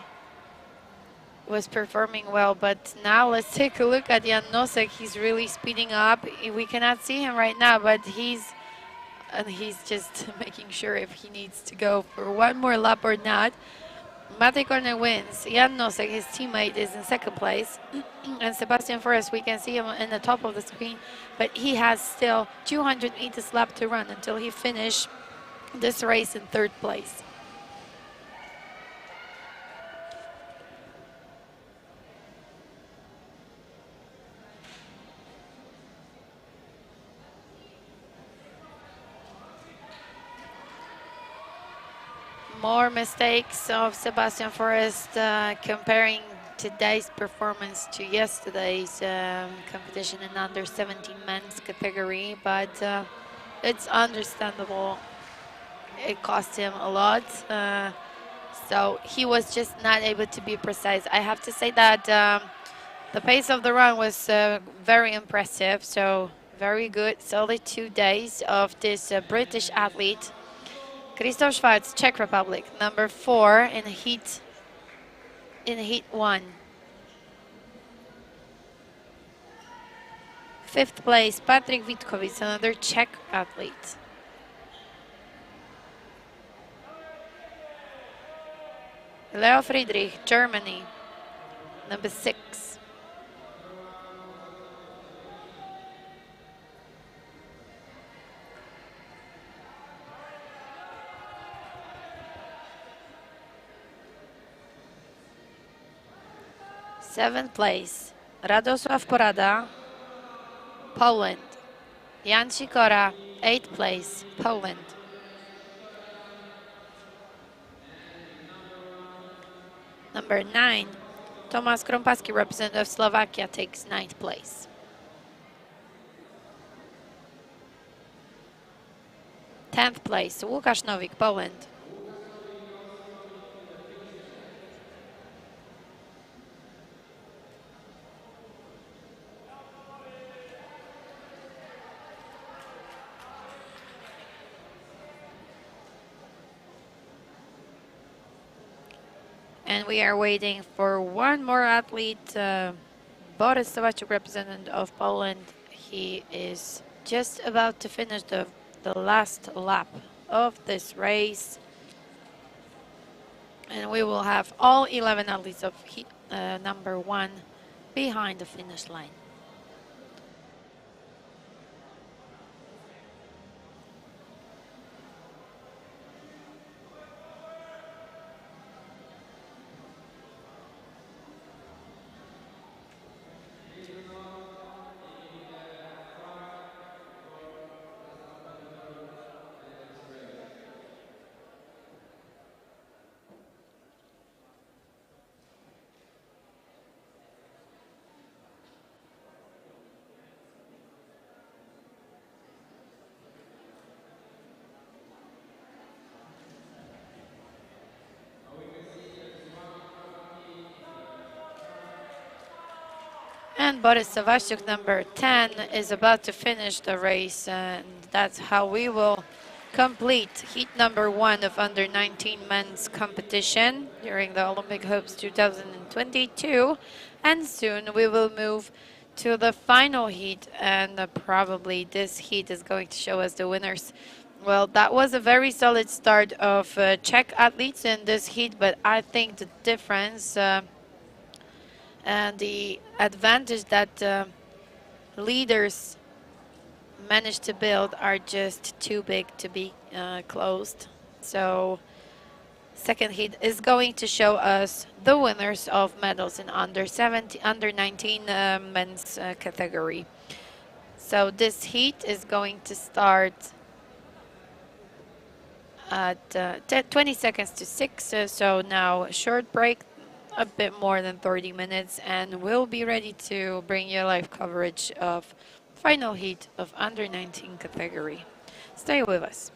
was performing well. But now let's take a look at Jan Nosek. He's really speeding up. We cannot see him right now, but he's just making sure if he needs to go for 1 more lap or not. Matej Kornel wins. Jan Nosek, his teammate, is in 2nd place. And Sebastian Forrest, we can see him in the top of the screen, but he has still 280 laps to run until he finishes this race in 3rd place. More mistakes of Sebastian Forrest, comparing today's performance to yesterday's competition in under 17 men's category, but it's understandable. It cost him a lot, so he was just not able to be precise. I have to say that the pace of the run was very impressive, so very good, solid 2 days of this British athlete. Krzysztof Schwarz, Czech Republic, number 4 in heat 1. 5th place, Patrik Vitkovic, another Czech athlete. Leo Friedrich, Germany, number 6. Seventh place, Radosław Porada, Poland. Jan Sikora, 8th place, Poland. Number 9, Tomasz Krompacki, representative of Slovakia, takes 9th place. 10th place, Łukasz Nowik, Poland. And we are waiting for one more athlete, Borys Sawacuk, representative of Poland. He is just about to finish the last lap of this race. And we will have all 11 athletes of heat number 1 behind the finish line. And Borys Sawacuk, number 10, is about to finish the race, and that's how we will complete heat number 1 of under-19 men's competition during the Olympic Hopes 2022. And soon we will move to the final heat, and probably this heat is going to show us the winners. Well, that was a very solid start of Czech athletes in this heat, but I think the difference and the advantage that leaders managed to build are just too big to be closed. So second heat is going to show us the winners of medals in under 19 men's category. So this heat is going to start at 20 seconds to 6. So now a short break, a bit more than 30 minutes, and we'll be ready to bring you live coverage of final heat of under 19 category. Stay with us.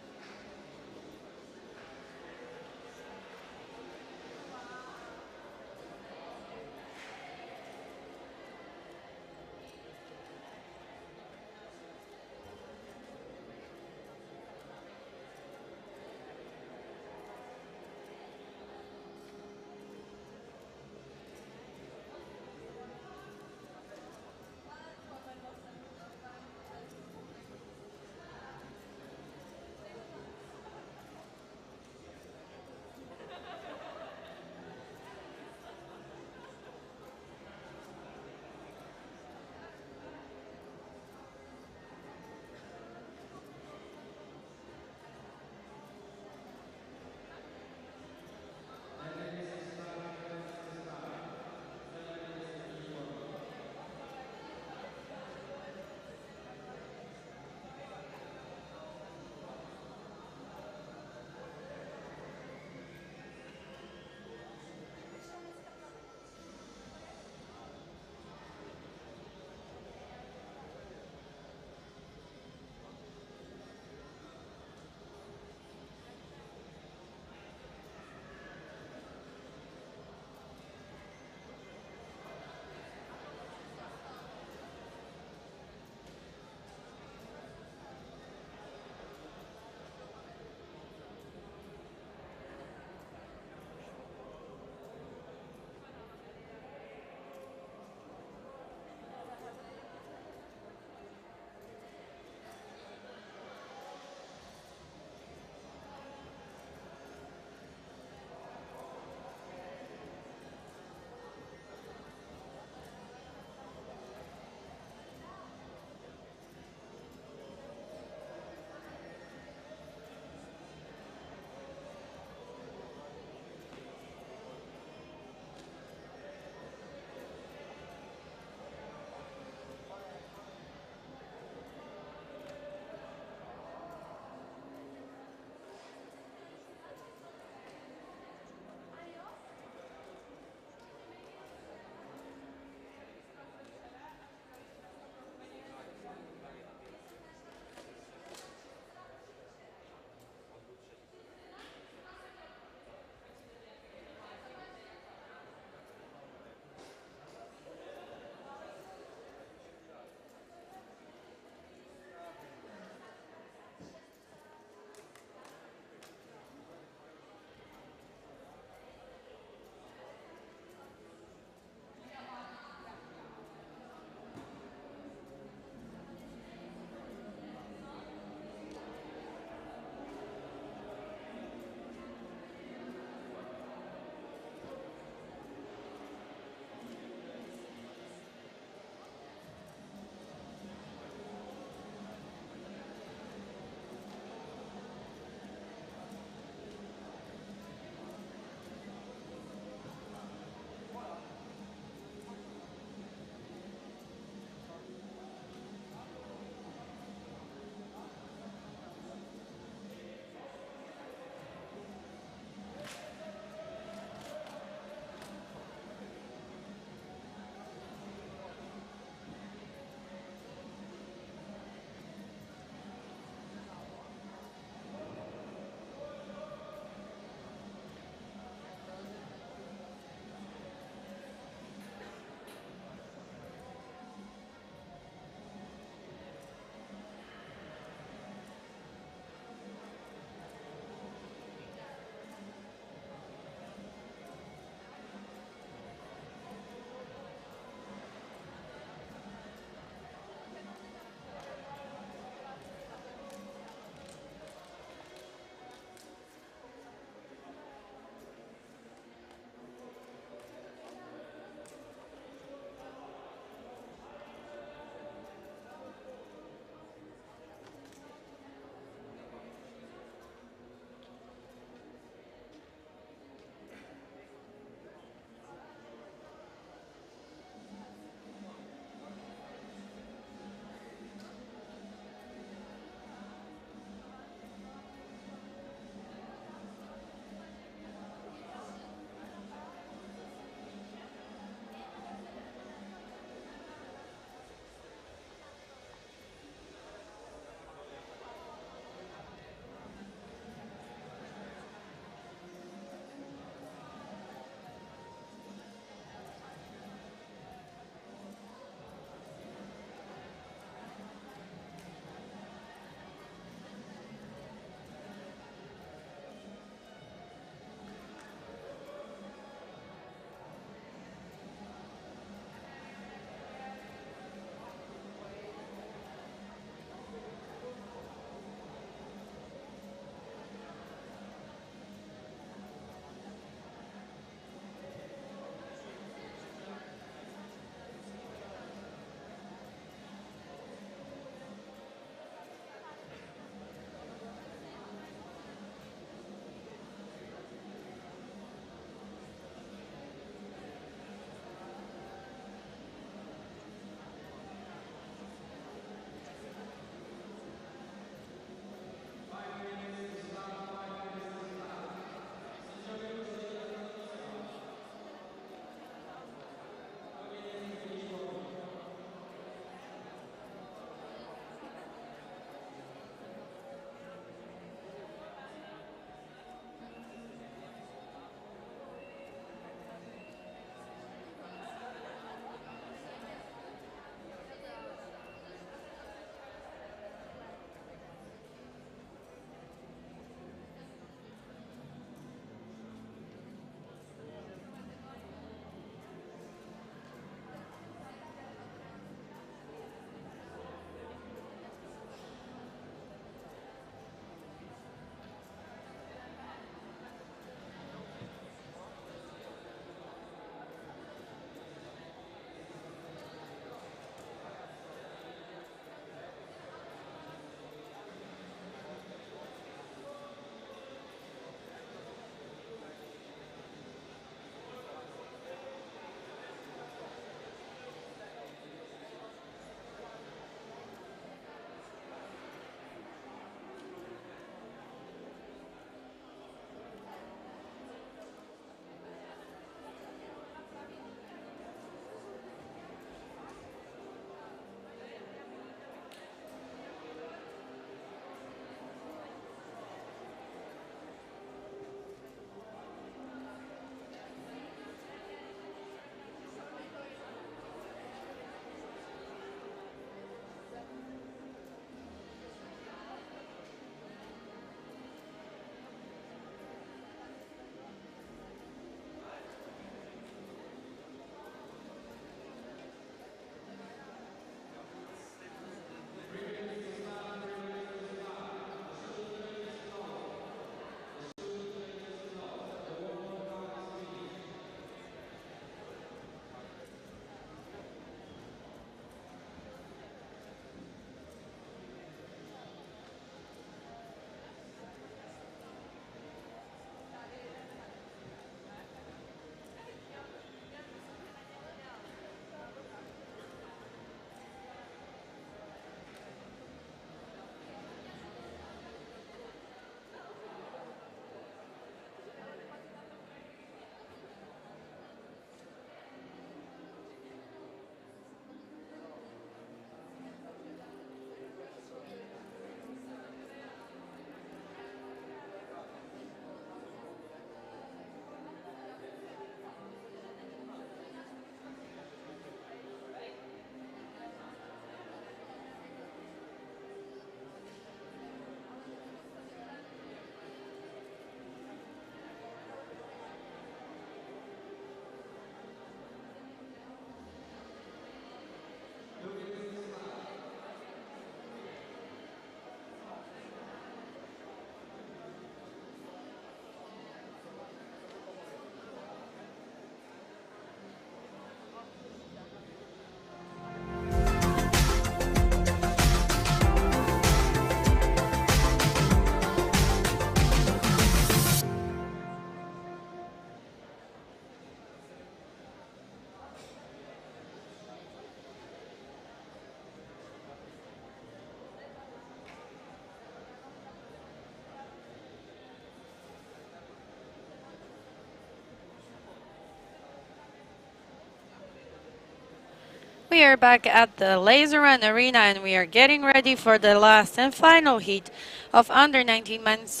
We are back at the Laser Run Arena and we are getting ready for the last and final heat of under 19 men's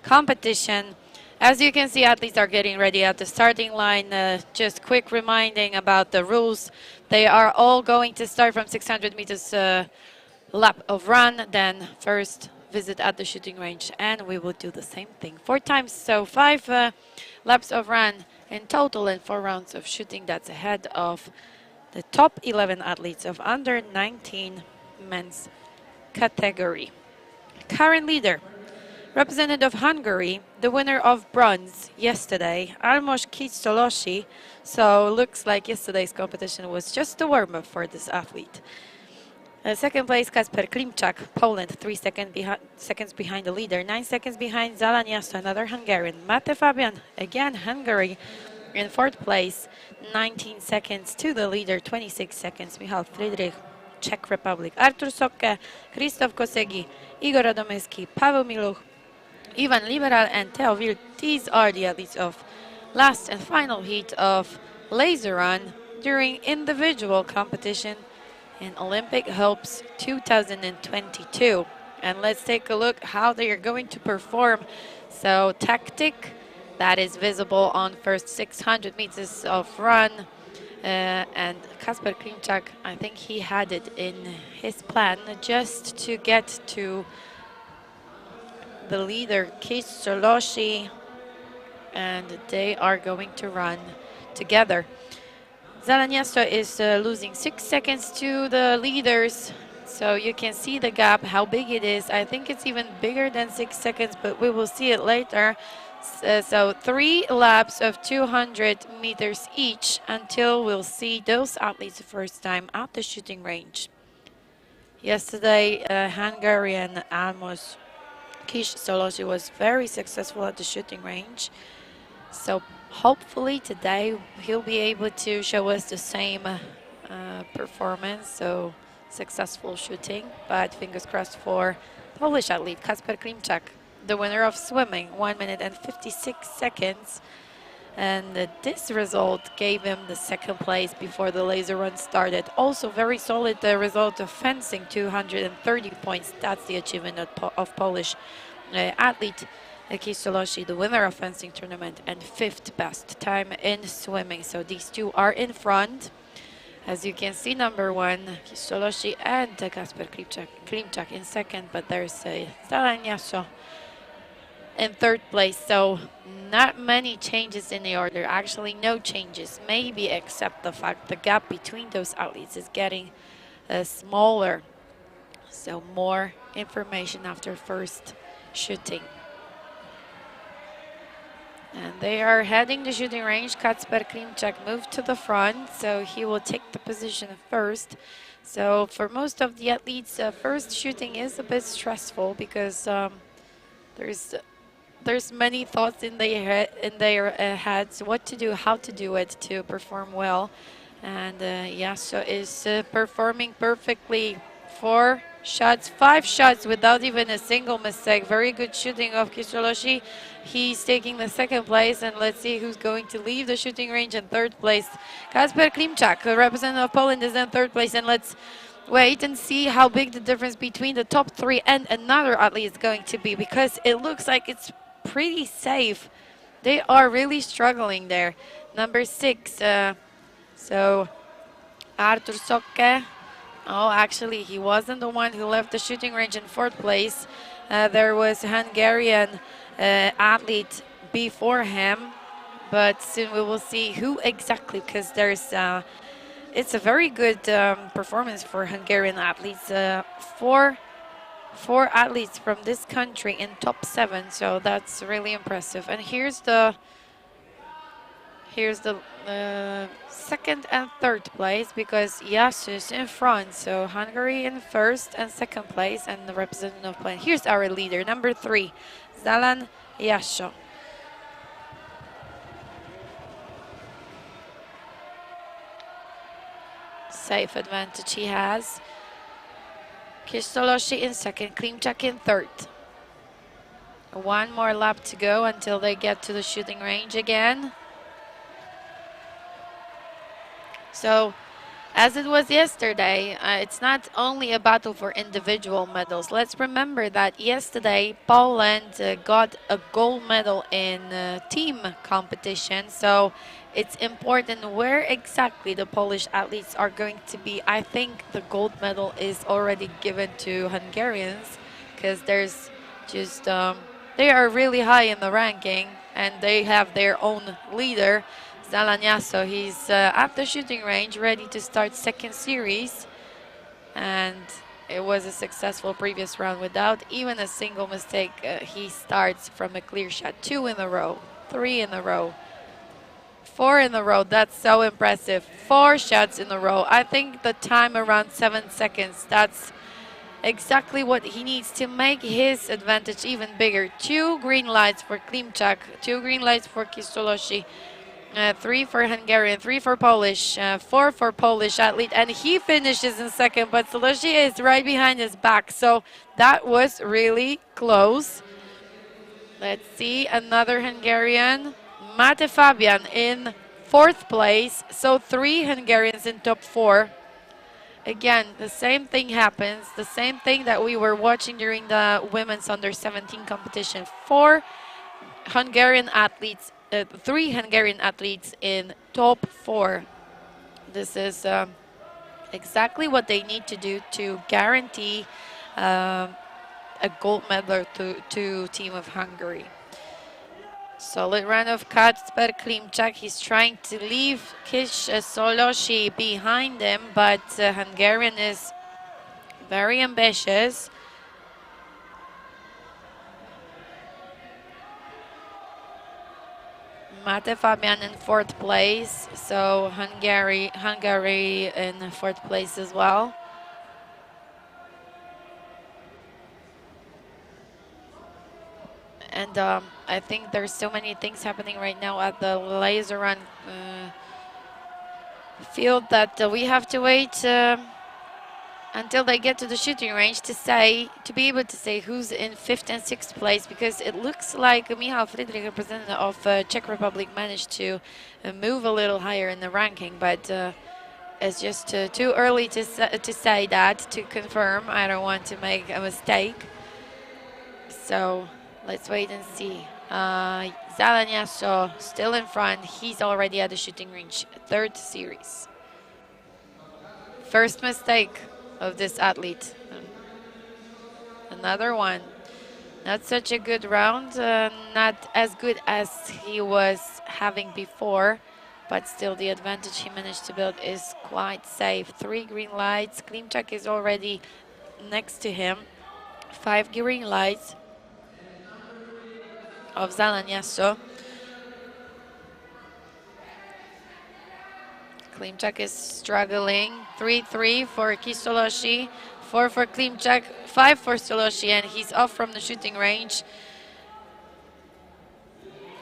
competition. As you can see, athletes are getting ready at the starting line. Just quick reminding about the rules. They are all going to start from 600 meters lap of run, then first visit at the shooting range, and we will do the same thing 4 times. So 5 laps of run in total and 4 rounds of shooting. That's ahead of the top 11 athletes of under 19 men's category. Current leader, representative of Hungary, the winner of bronze yesterday, Almos Kistolosi. So looks like yesterday's competition was just a warm-up for this athlete. Second place, Kacper Klimczak, Poland, 3 seconds behind the leader, 9 seconds behind Zalan Jasso, another Hungarian. Mate Fabian, again Hungary, in 4th place, 19 seconds to the leader, 26 seconds. Michal Friedrich, Czech Republic. Artur Sokke, Krzysztof Kosegi, Igor Radomyski, Paweł Miluch, Ivan Liberal, and Theo Wild. These are the athletes of last and final heat of Laser Run during individual competition in Olympic Hopes 2022. And let's take a look how they are going to perform. So tactic, that is visible on first 600 meters of run. And Kacper Klimczak, I think he had it in his plan just to get to the leader, Kistolosi, and they are going to run together. Zalan Jasso is losing 6 seconds to the leaders, so you can see the gap, how big it is. I think it's even bigger than 6 seconds, but we will see it later. So 3 laps of 200 meters each until we'll see those athletes the first time at the shooting range. Yesterday, Hungarian Almos Kistolosi was very successful at the shooting range. So hopefully today he'll be able to show us the same performance, so successful shooting. But fingers crossed for Polish athlete Kacper Klimczak, the winner of swimming, 1 minute and 56 seconds. And this result gave him the 2nd place before the laser run started. Also very solid result of fencing, 230 points. That's the achievement of Polish athlete Kistolosi, the winner of fencing tournament, and 5th best time in swimming. So these two are in front. As you can see, number 1, Kistolosi, and Kacper Klimczak in 2nd, but there's Zalan Jasso in 3rd place. So not many changes in the order, actually no changes, maybe except the fact the gap between those athletes is getting smaller. So more information after first shooting. And they are heading the shooting range. Kacper Klimczak moved to the front, so he will take the position first. So for most of the athletes, first shooting is a bit stressful because there's many thoughts in their heads, what to do, how to do it to perform well. And Jasso is performing perfectly. 4 shots, 5 shots without even a single mistake. Very good shooting of Kistolosi. He's taking the 2nd place, and let's see who's going to leave the shooting range in 3rd place. Kacper Klimczak, the representative of Poland, is in 3rd place, and let's wait and see how big the difference between the top 3 and another athlete is going to be, because it looks like it's pretty safe. They are really struggling there. Number 6, so Artur Sokke. Oh, actually, he wasn't the one who left the shooting range in 4th place. There was a Hungarian athlete before him, but soon we will see who exactly, because there's it's a very good performance for Hungarian athletes. 4 athletes from this country in top 7, so that's really impressive. And here's the 2nd and 3rd place, because Jasso is in front. So Hungary in 1st and 2nd place, and the representative of Poland. Here's our leader, number 3, Zalan Jasso. Safe advantage he has. Kistolosi in 2nd, Klimczak in 3rd. 1 more lap to go until they get to the shooting range again. So as it was yesterday, it's not only a battle for individual medals. Let's remember that yesterday Poland got a gold medal in team competition. So it's important where exactly the Polish athletes are going to be. I think the gold medal is already given to Hungarians because there's just they are really high in the ranking and they have their own leader. Zalaniaso, he's at the shooting range, ready to start second series. And it was a successful previous round without even a single mistake. He starts from a clear shot. 2 in a row, 3 in a row, 4 in a row. That's so impressive. 4 shots in a row. I think the time around 7 seconds. That's exactly what he needs to make his advantage even bigger. 2 green lights for Klimczak, 2 green lights for Kistolosi. 3 for Hungarian, 3 for Polish, 4 for Polish athlete, and he finishes in second, but Soloshi is right behind his back, so that was really close. Let's see, another Hungarian, Mate Fabian in 4th place, so 3 Hungarians in top 4. Again, the same thing happens, the same thing that we were watching during the women's under-17 competition. 4 Hungarian athletes, 3 Hungarian athletes in top 4. This is exactly what they need to do to guarantee a gold medal to Team of Hungary. Solid run of Kacper Klimczak. He's trying to leave Kish Soloshi behind him, but Hungarian is very ambitious. Mate Fabian in 4th place, so Hungary in 4th place as well. And I think there's so many things happening right now at the laser run field that we have to wait until they get to the shooting range to be able to say who's in 5th and 6th place, because it looks like Michał Friedrich, representative of Czech Republic, managed to move a little higher in the ranking, but it's just too early to say that, to confirm. I don't want to make a mistake. So let's wait and see. Zalaniaso still in front. He's already at the shooting range. 3rd series. First mistake of this athlete. Another one. Not such a good round, not as good as he was having before, but still the advantage he managed to build is quite safe. 3 green lights. Klimczak is already next to him. 5 green lights of Zalaniaso. Klimczak is struggling. 3-3 for Kistolosi, 4 for Klimczak, 5 for Stolosi, and he's off from the shooting range.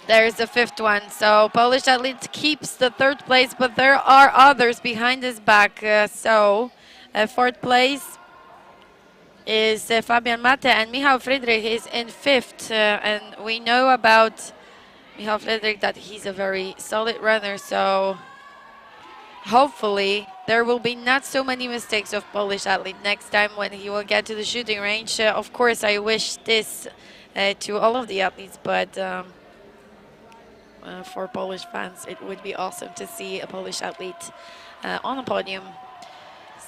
There's the 5th one. So Polish athlete keeps the 3rd place, but there are others behind his back. 4th place is Fabian Mate, and Michał Friedrich is in 5th. And we know about Michał Friedrich that he's a very solid runner, so hopefully there will be not so many mistakes of Polish athlete next time when he will get to the shooting range. Of course, I wish this to all of the athletes, but for Polish fans, it would be awesome to see a Polish athlete on a podium.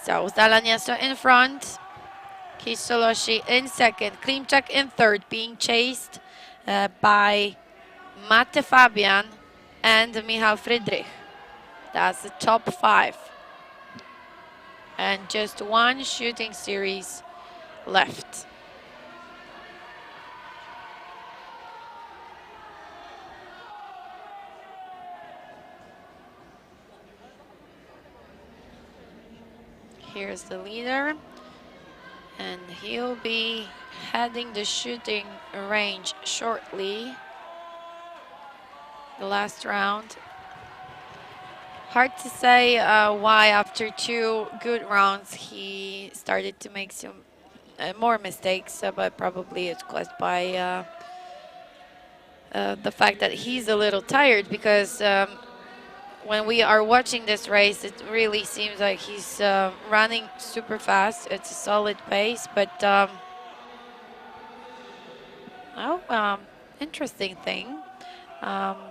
So Zalaniaso in front, Kistolosi in 2nd, Klimczak in 3rd, being chased by Mate Fabian and Michał Friedrich. That's the top 5. And just 1 shooting series left. Here's the leader, and he'll be heading the shooting range shortly. The last round. Hard to say why after 2 good rounds he started to make some more mistakes, but probably it's caused by the fact that he's a little tired, because when we are watching this race, it really seems like he's running super fast. It's a solid pace, but interesting thing.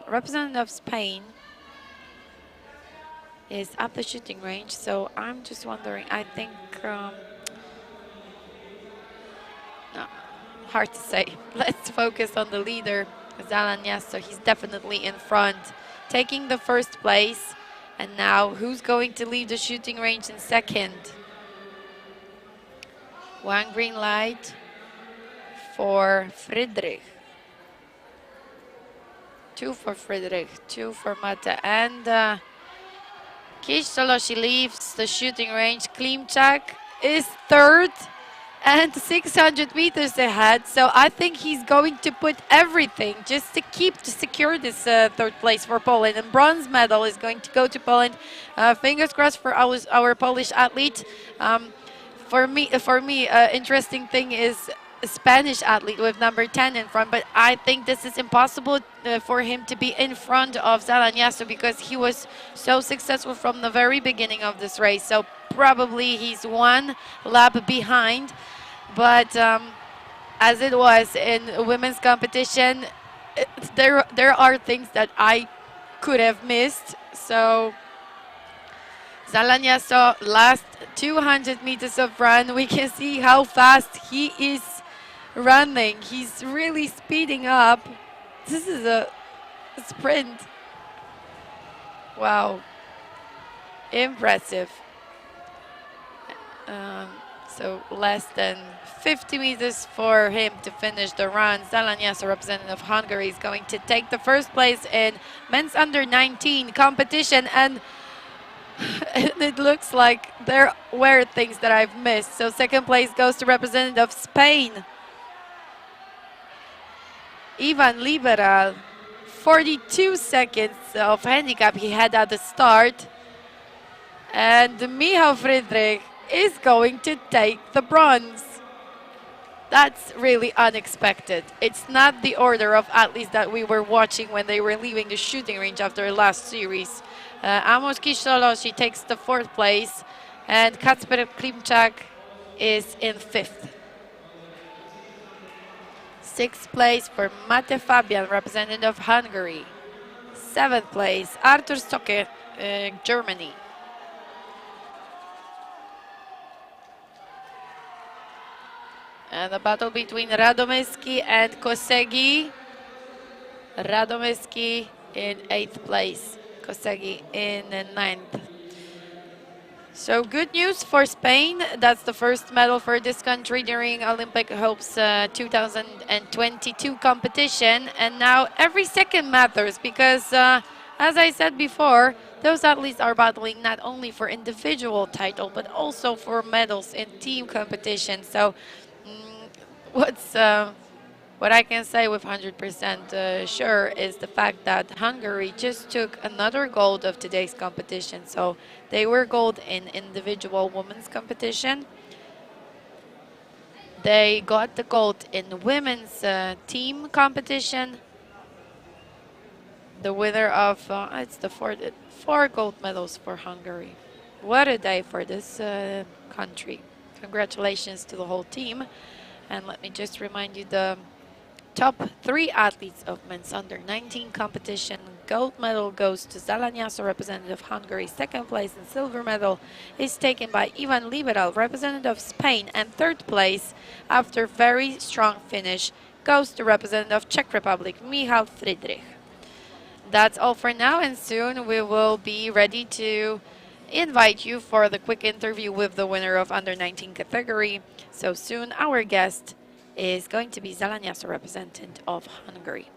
Representative of Spain is at the shooting range, so I'm just wondering. I think no, hard to say. Let's focus on the leader, Zalanias. So he's definitely in front, taking the first place. And now, who's going to leave the shooting range in second? One green light for Friedrich. Two for Friedrich, two for Mate. And Kish Soloshi leaves the shooting range. Klimczak is third and 600 meters ahead. So I think he's going to put everything just to secure this third place for Poland. And bronze medal is going to go to Poland. Fingers crossed for our Polish athlete. For me, interesting thing is a Spanish athlete with number 10 in front, but I think this is impossible for him to be in front of Zalaniaso because he was so successful from the very beginning of this race. So probably he's one lap behind, but as it was in women's competition, there are things that I could have missed. So Zalaniaso, last 200 meters of run, we can see how fast he is running. He's really speeding up. This is a sprint. Wow. Impressive. So less than 50 meters for him to finish the run. Zalanias, a representative of Hungary, is going to take the first place in men's under 19 competition. And it looks like there were things that I've missed. So second place goes to representative of Spain, Ivan Liberal. 42 seconds of handicap he had at the start. And Michał Friedrich is going to take the bronze. That's really unexpected. It's not the order of athletes that we were watching when they were leaving the shooting range after last series. Amos Kisholoshi takes the fourth place, and Kacper Klimczak is in fifth. Sixth place for Mate Fabian, representative of Hungary. Seventh place, Artur Stocke, Germany. And the battle between Radomyski and Kosegi. Radomyski in 8th place, Kosegi in 9th. So good news for Spain. That's the first medal for this country during Olympic Hopes 2022 competition. And now every second matters because, as I said before, those athletes are battling not only for individual title, but also for medals in team competition. So what I can say with 100% sure is the fact that Hungary just took another gold of today's competition. So they were gold in individual women's competition. They got the gold in women's team competition. The winner of, it's the four gold medals for Hungary. What a day for this country. Congratulations to the whole team. And let me just remind you the top 3 athletes of men's under 19 competition. Gold medal goes to Zalaniaso, representative of Hungary. Second place and silver medal is taken by Ivan Liberal, representative of Spain. And third place, after very strong finish, goes to representative of Czech Republic, Michał Friedrich. That's all for now, and soon we will be ready to invite you for the quick interview with the winner of under 19 category. So soon our guest is going to be Zalanias, a representative of Hungary.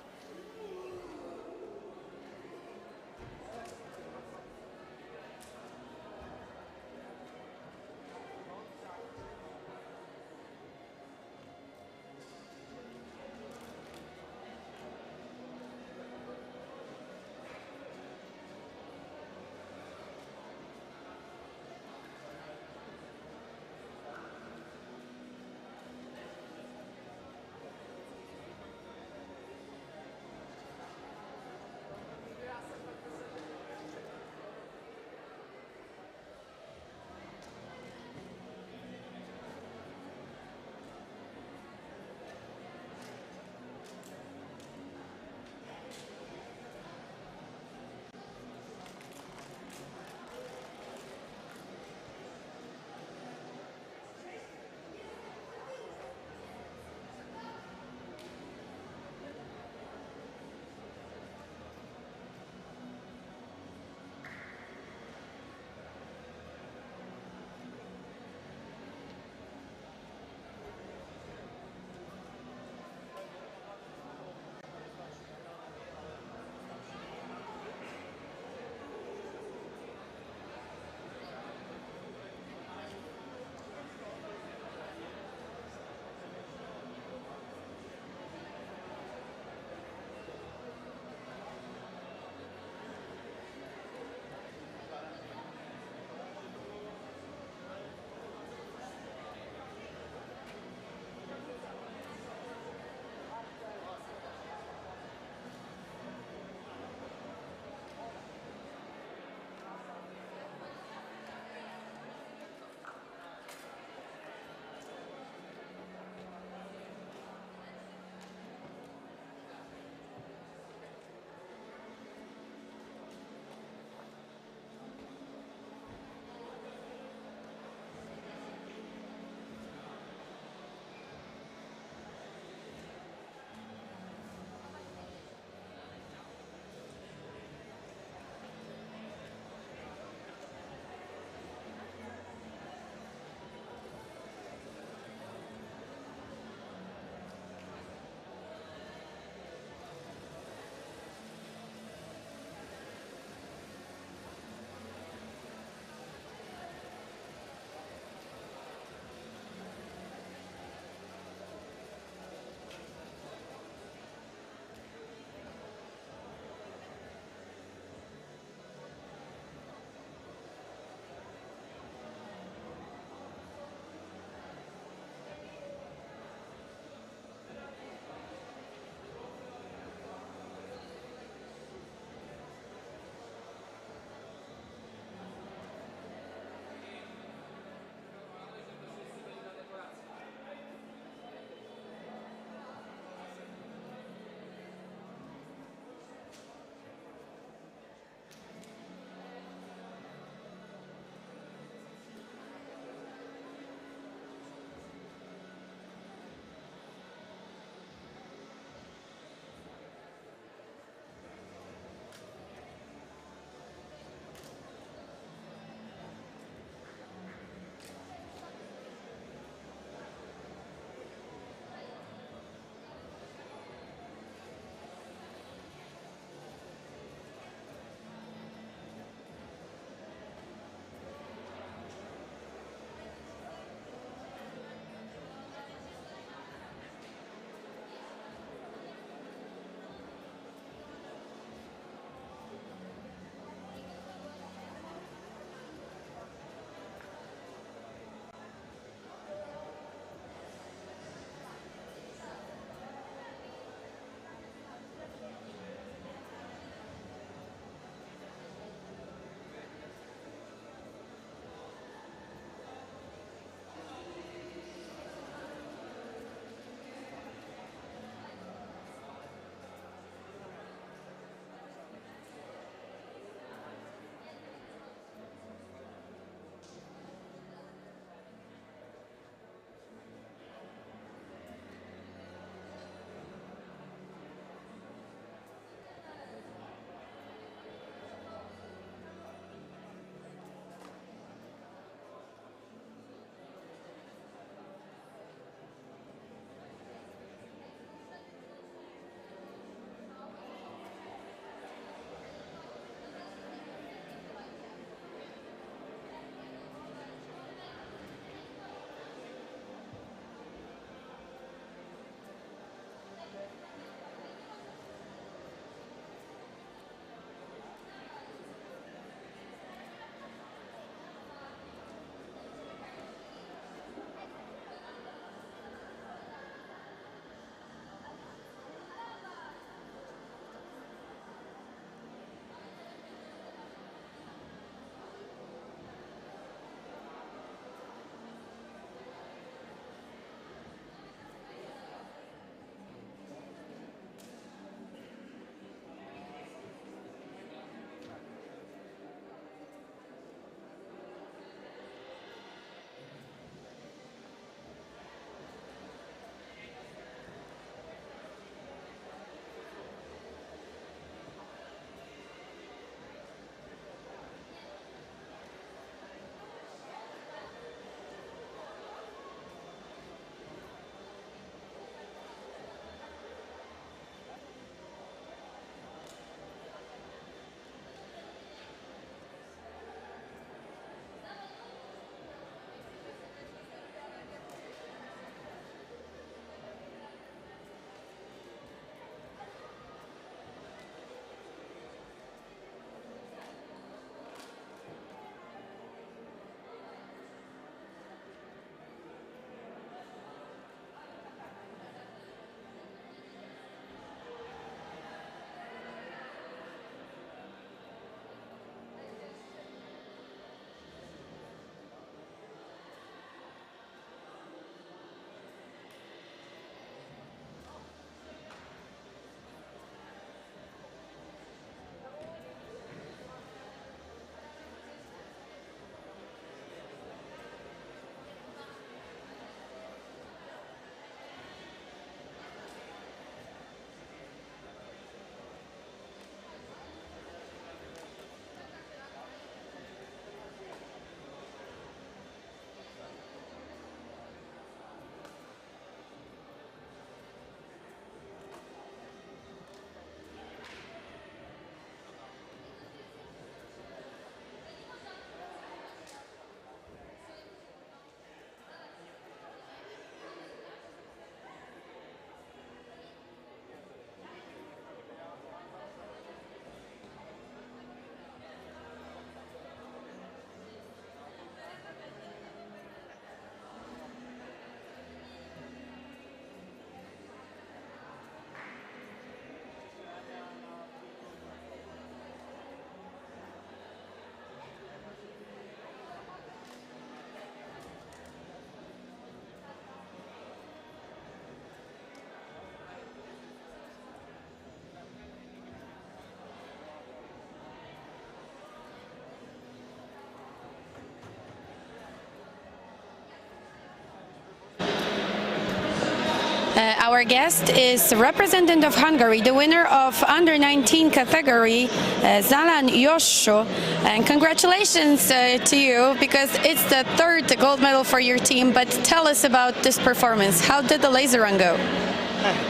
Our guest is representative of Hungary, the winner of under 19 category, Zalan Josho. And congratulations to you, because it's the third gold medal for your team. But tell us about this performance. How did the laser run go?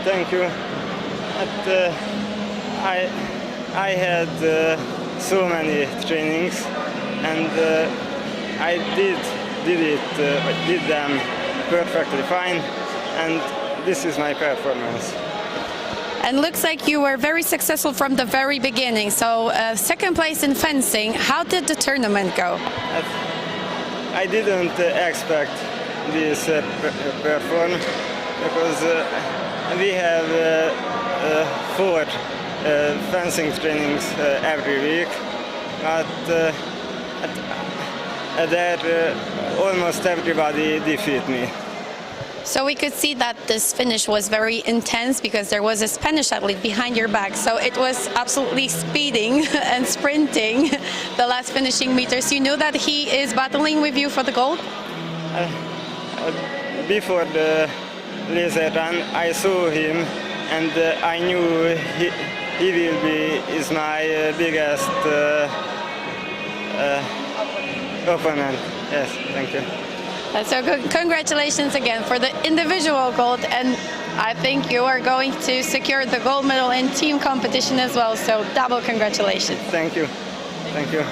Thank you. I had so many trainings, and I did them perfectly fine, and this is my performance. And looks like you were very successful from the very beginning. So second place in fencing. How did the tournament go? I didn't expect this performance, because we have 4 fencing trainings every week, but there almost everybody defeat me. So we could see that this finish was very intense, because there was a Spanish athlete behind your back. So it was absolutely speeding and sprinting the last finishing meters. You knew that he is battling with you for the gold? Before the laser run, I saw him, and I knew he will be my biggest opponent. Yes, thank you. So congratulations again for the individual gold, and I think you are going to secure the gold medal in team competition as well, so double congratulations. Thank you. Thank you.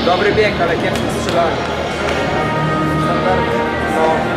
Dobry bieg, ale kiepskie strzelanie. Standardnie. No.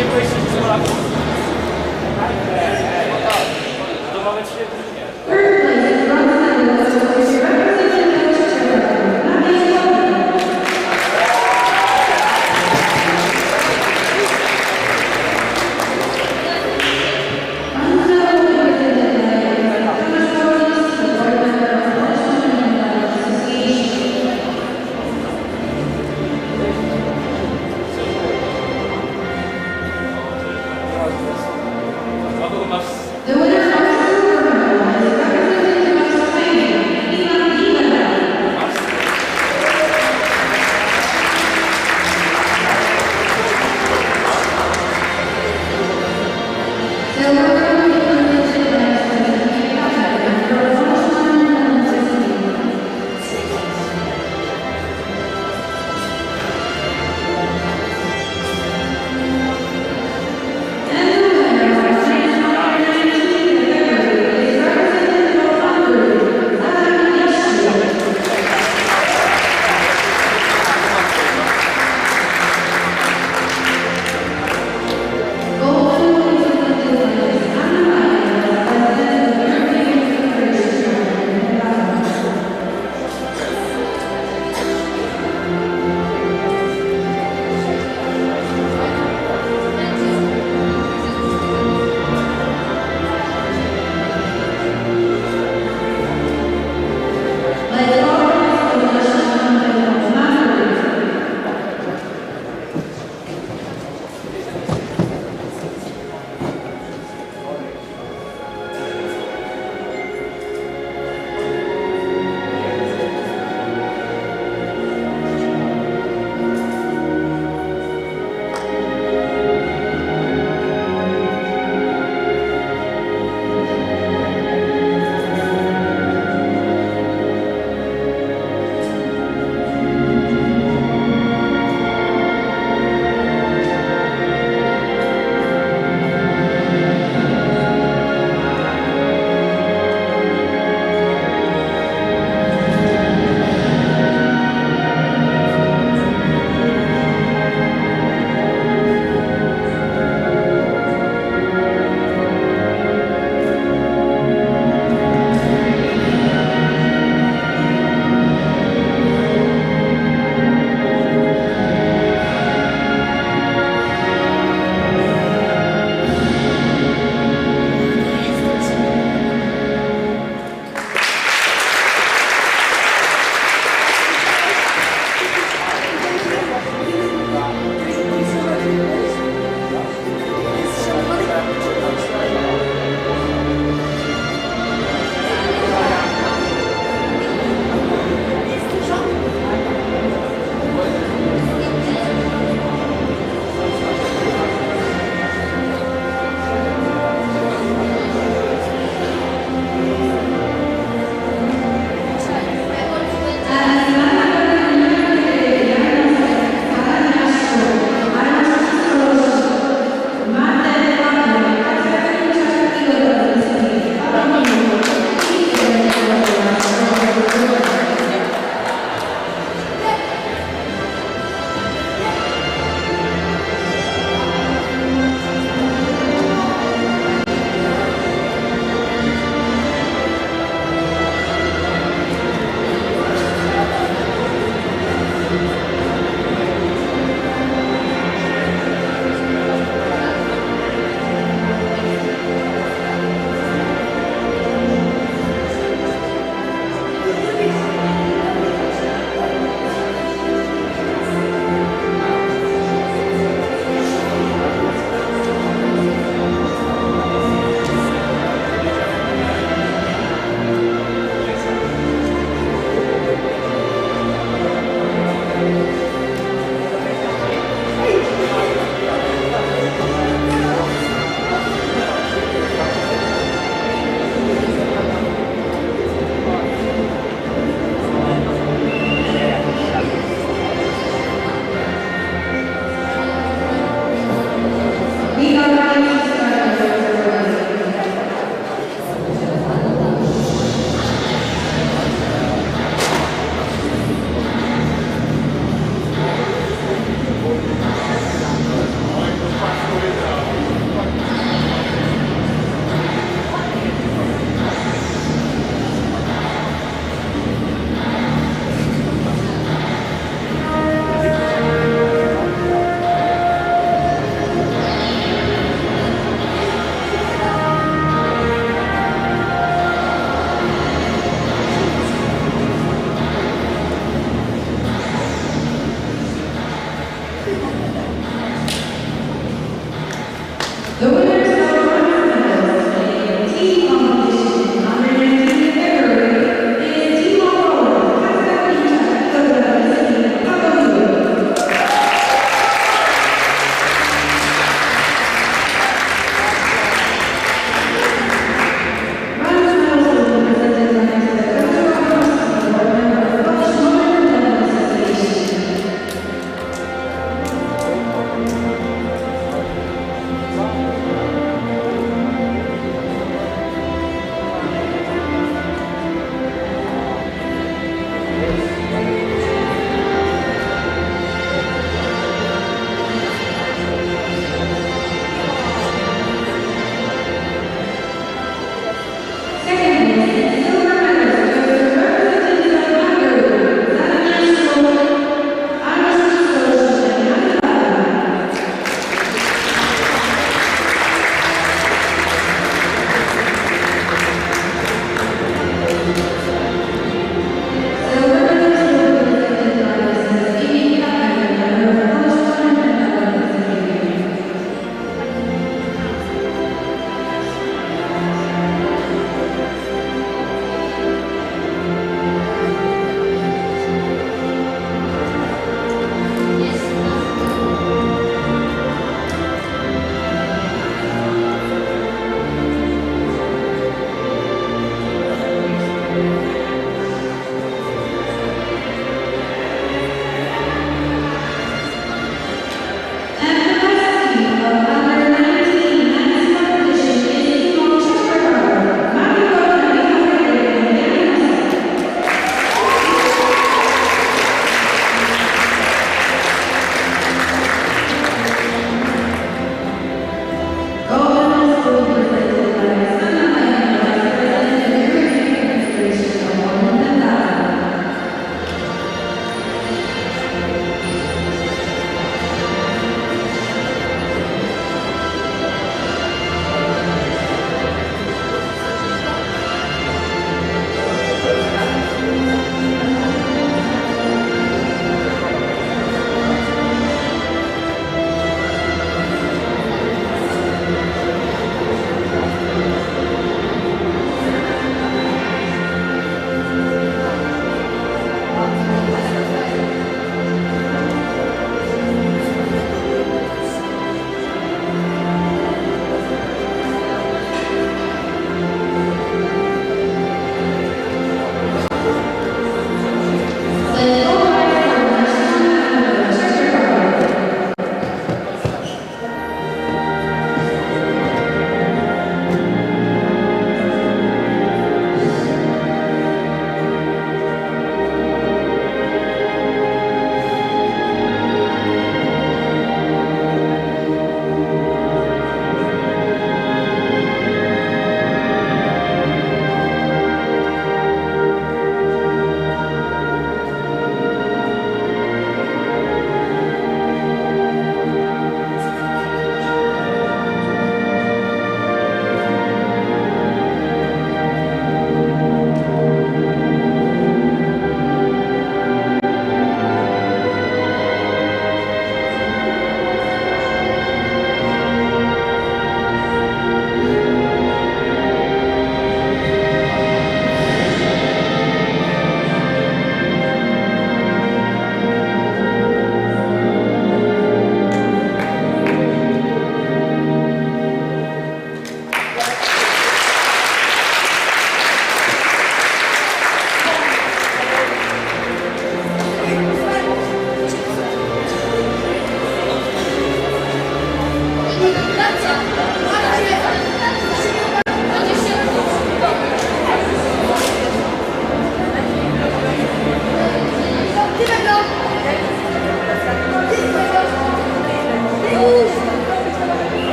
To mamy 3 dni.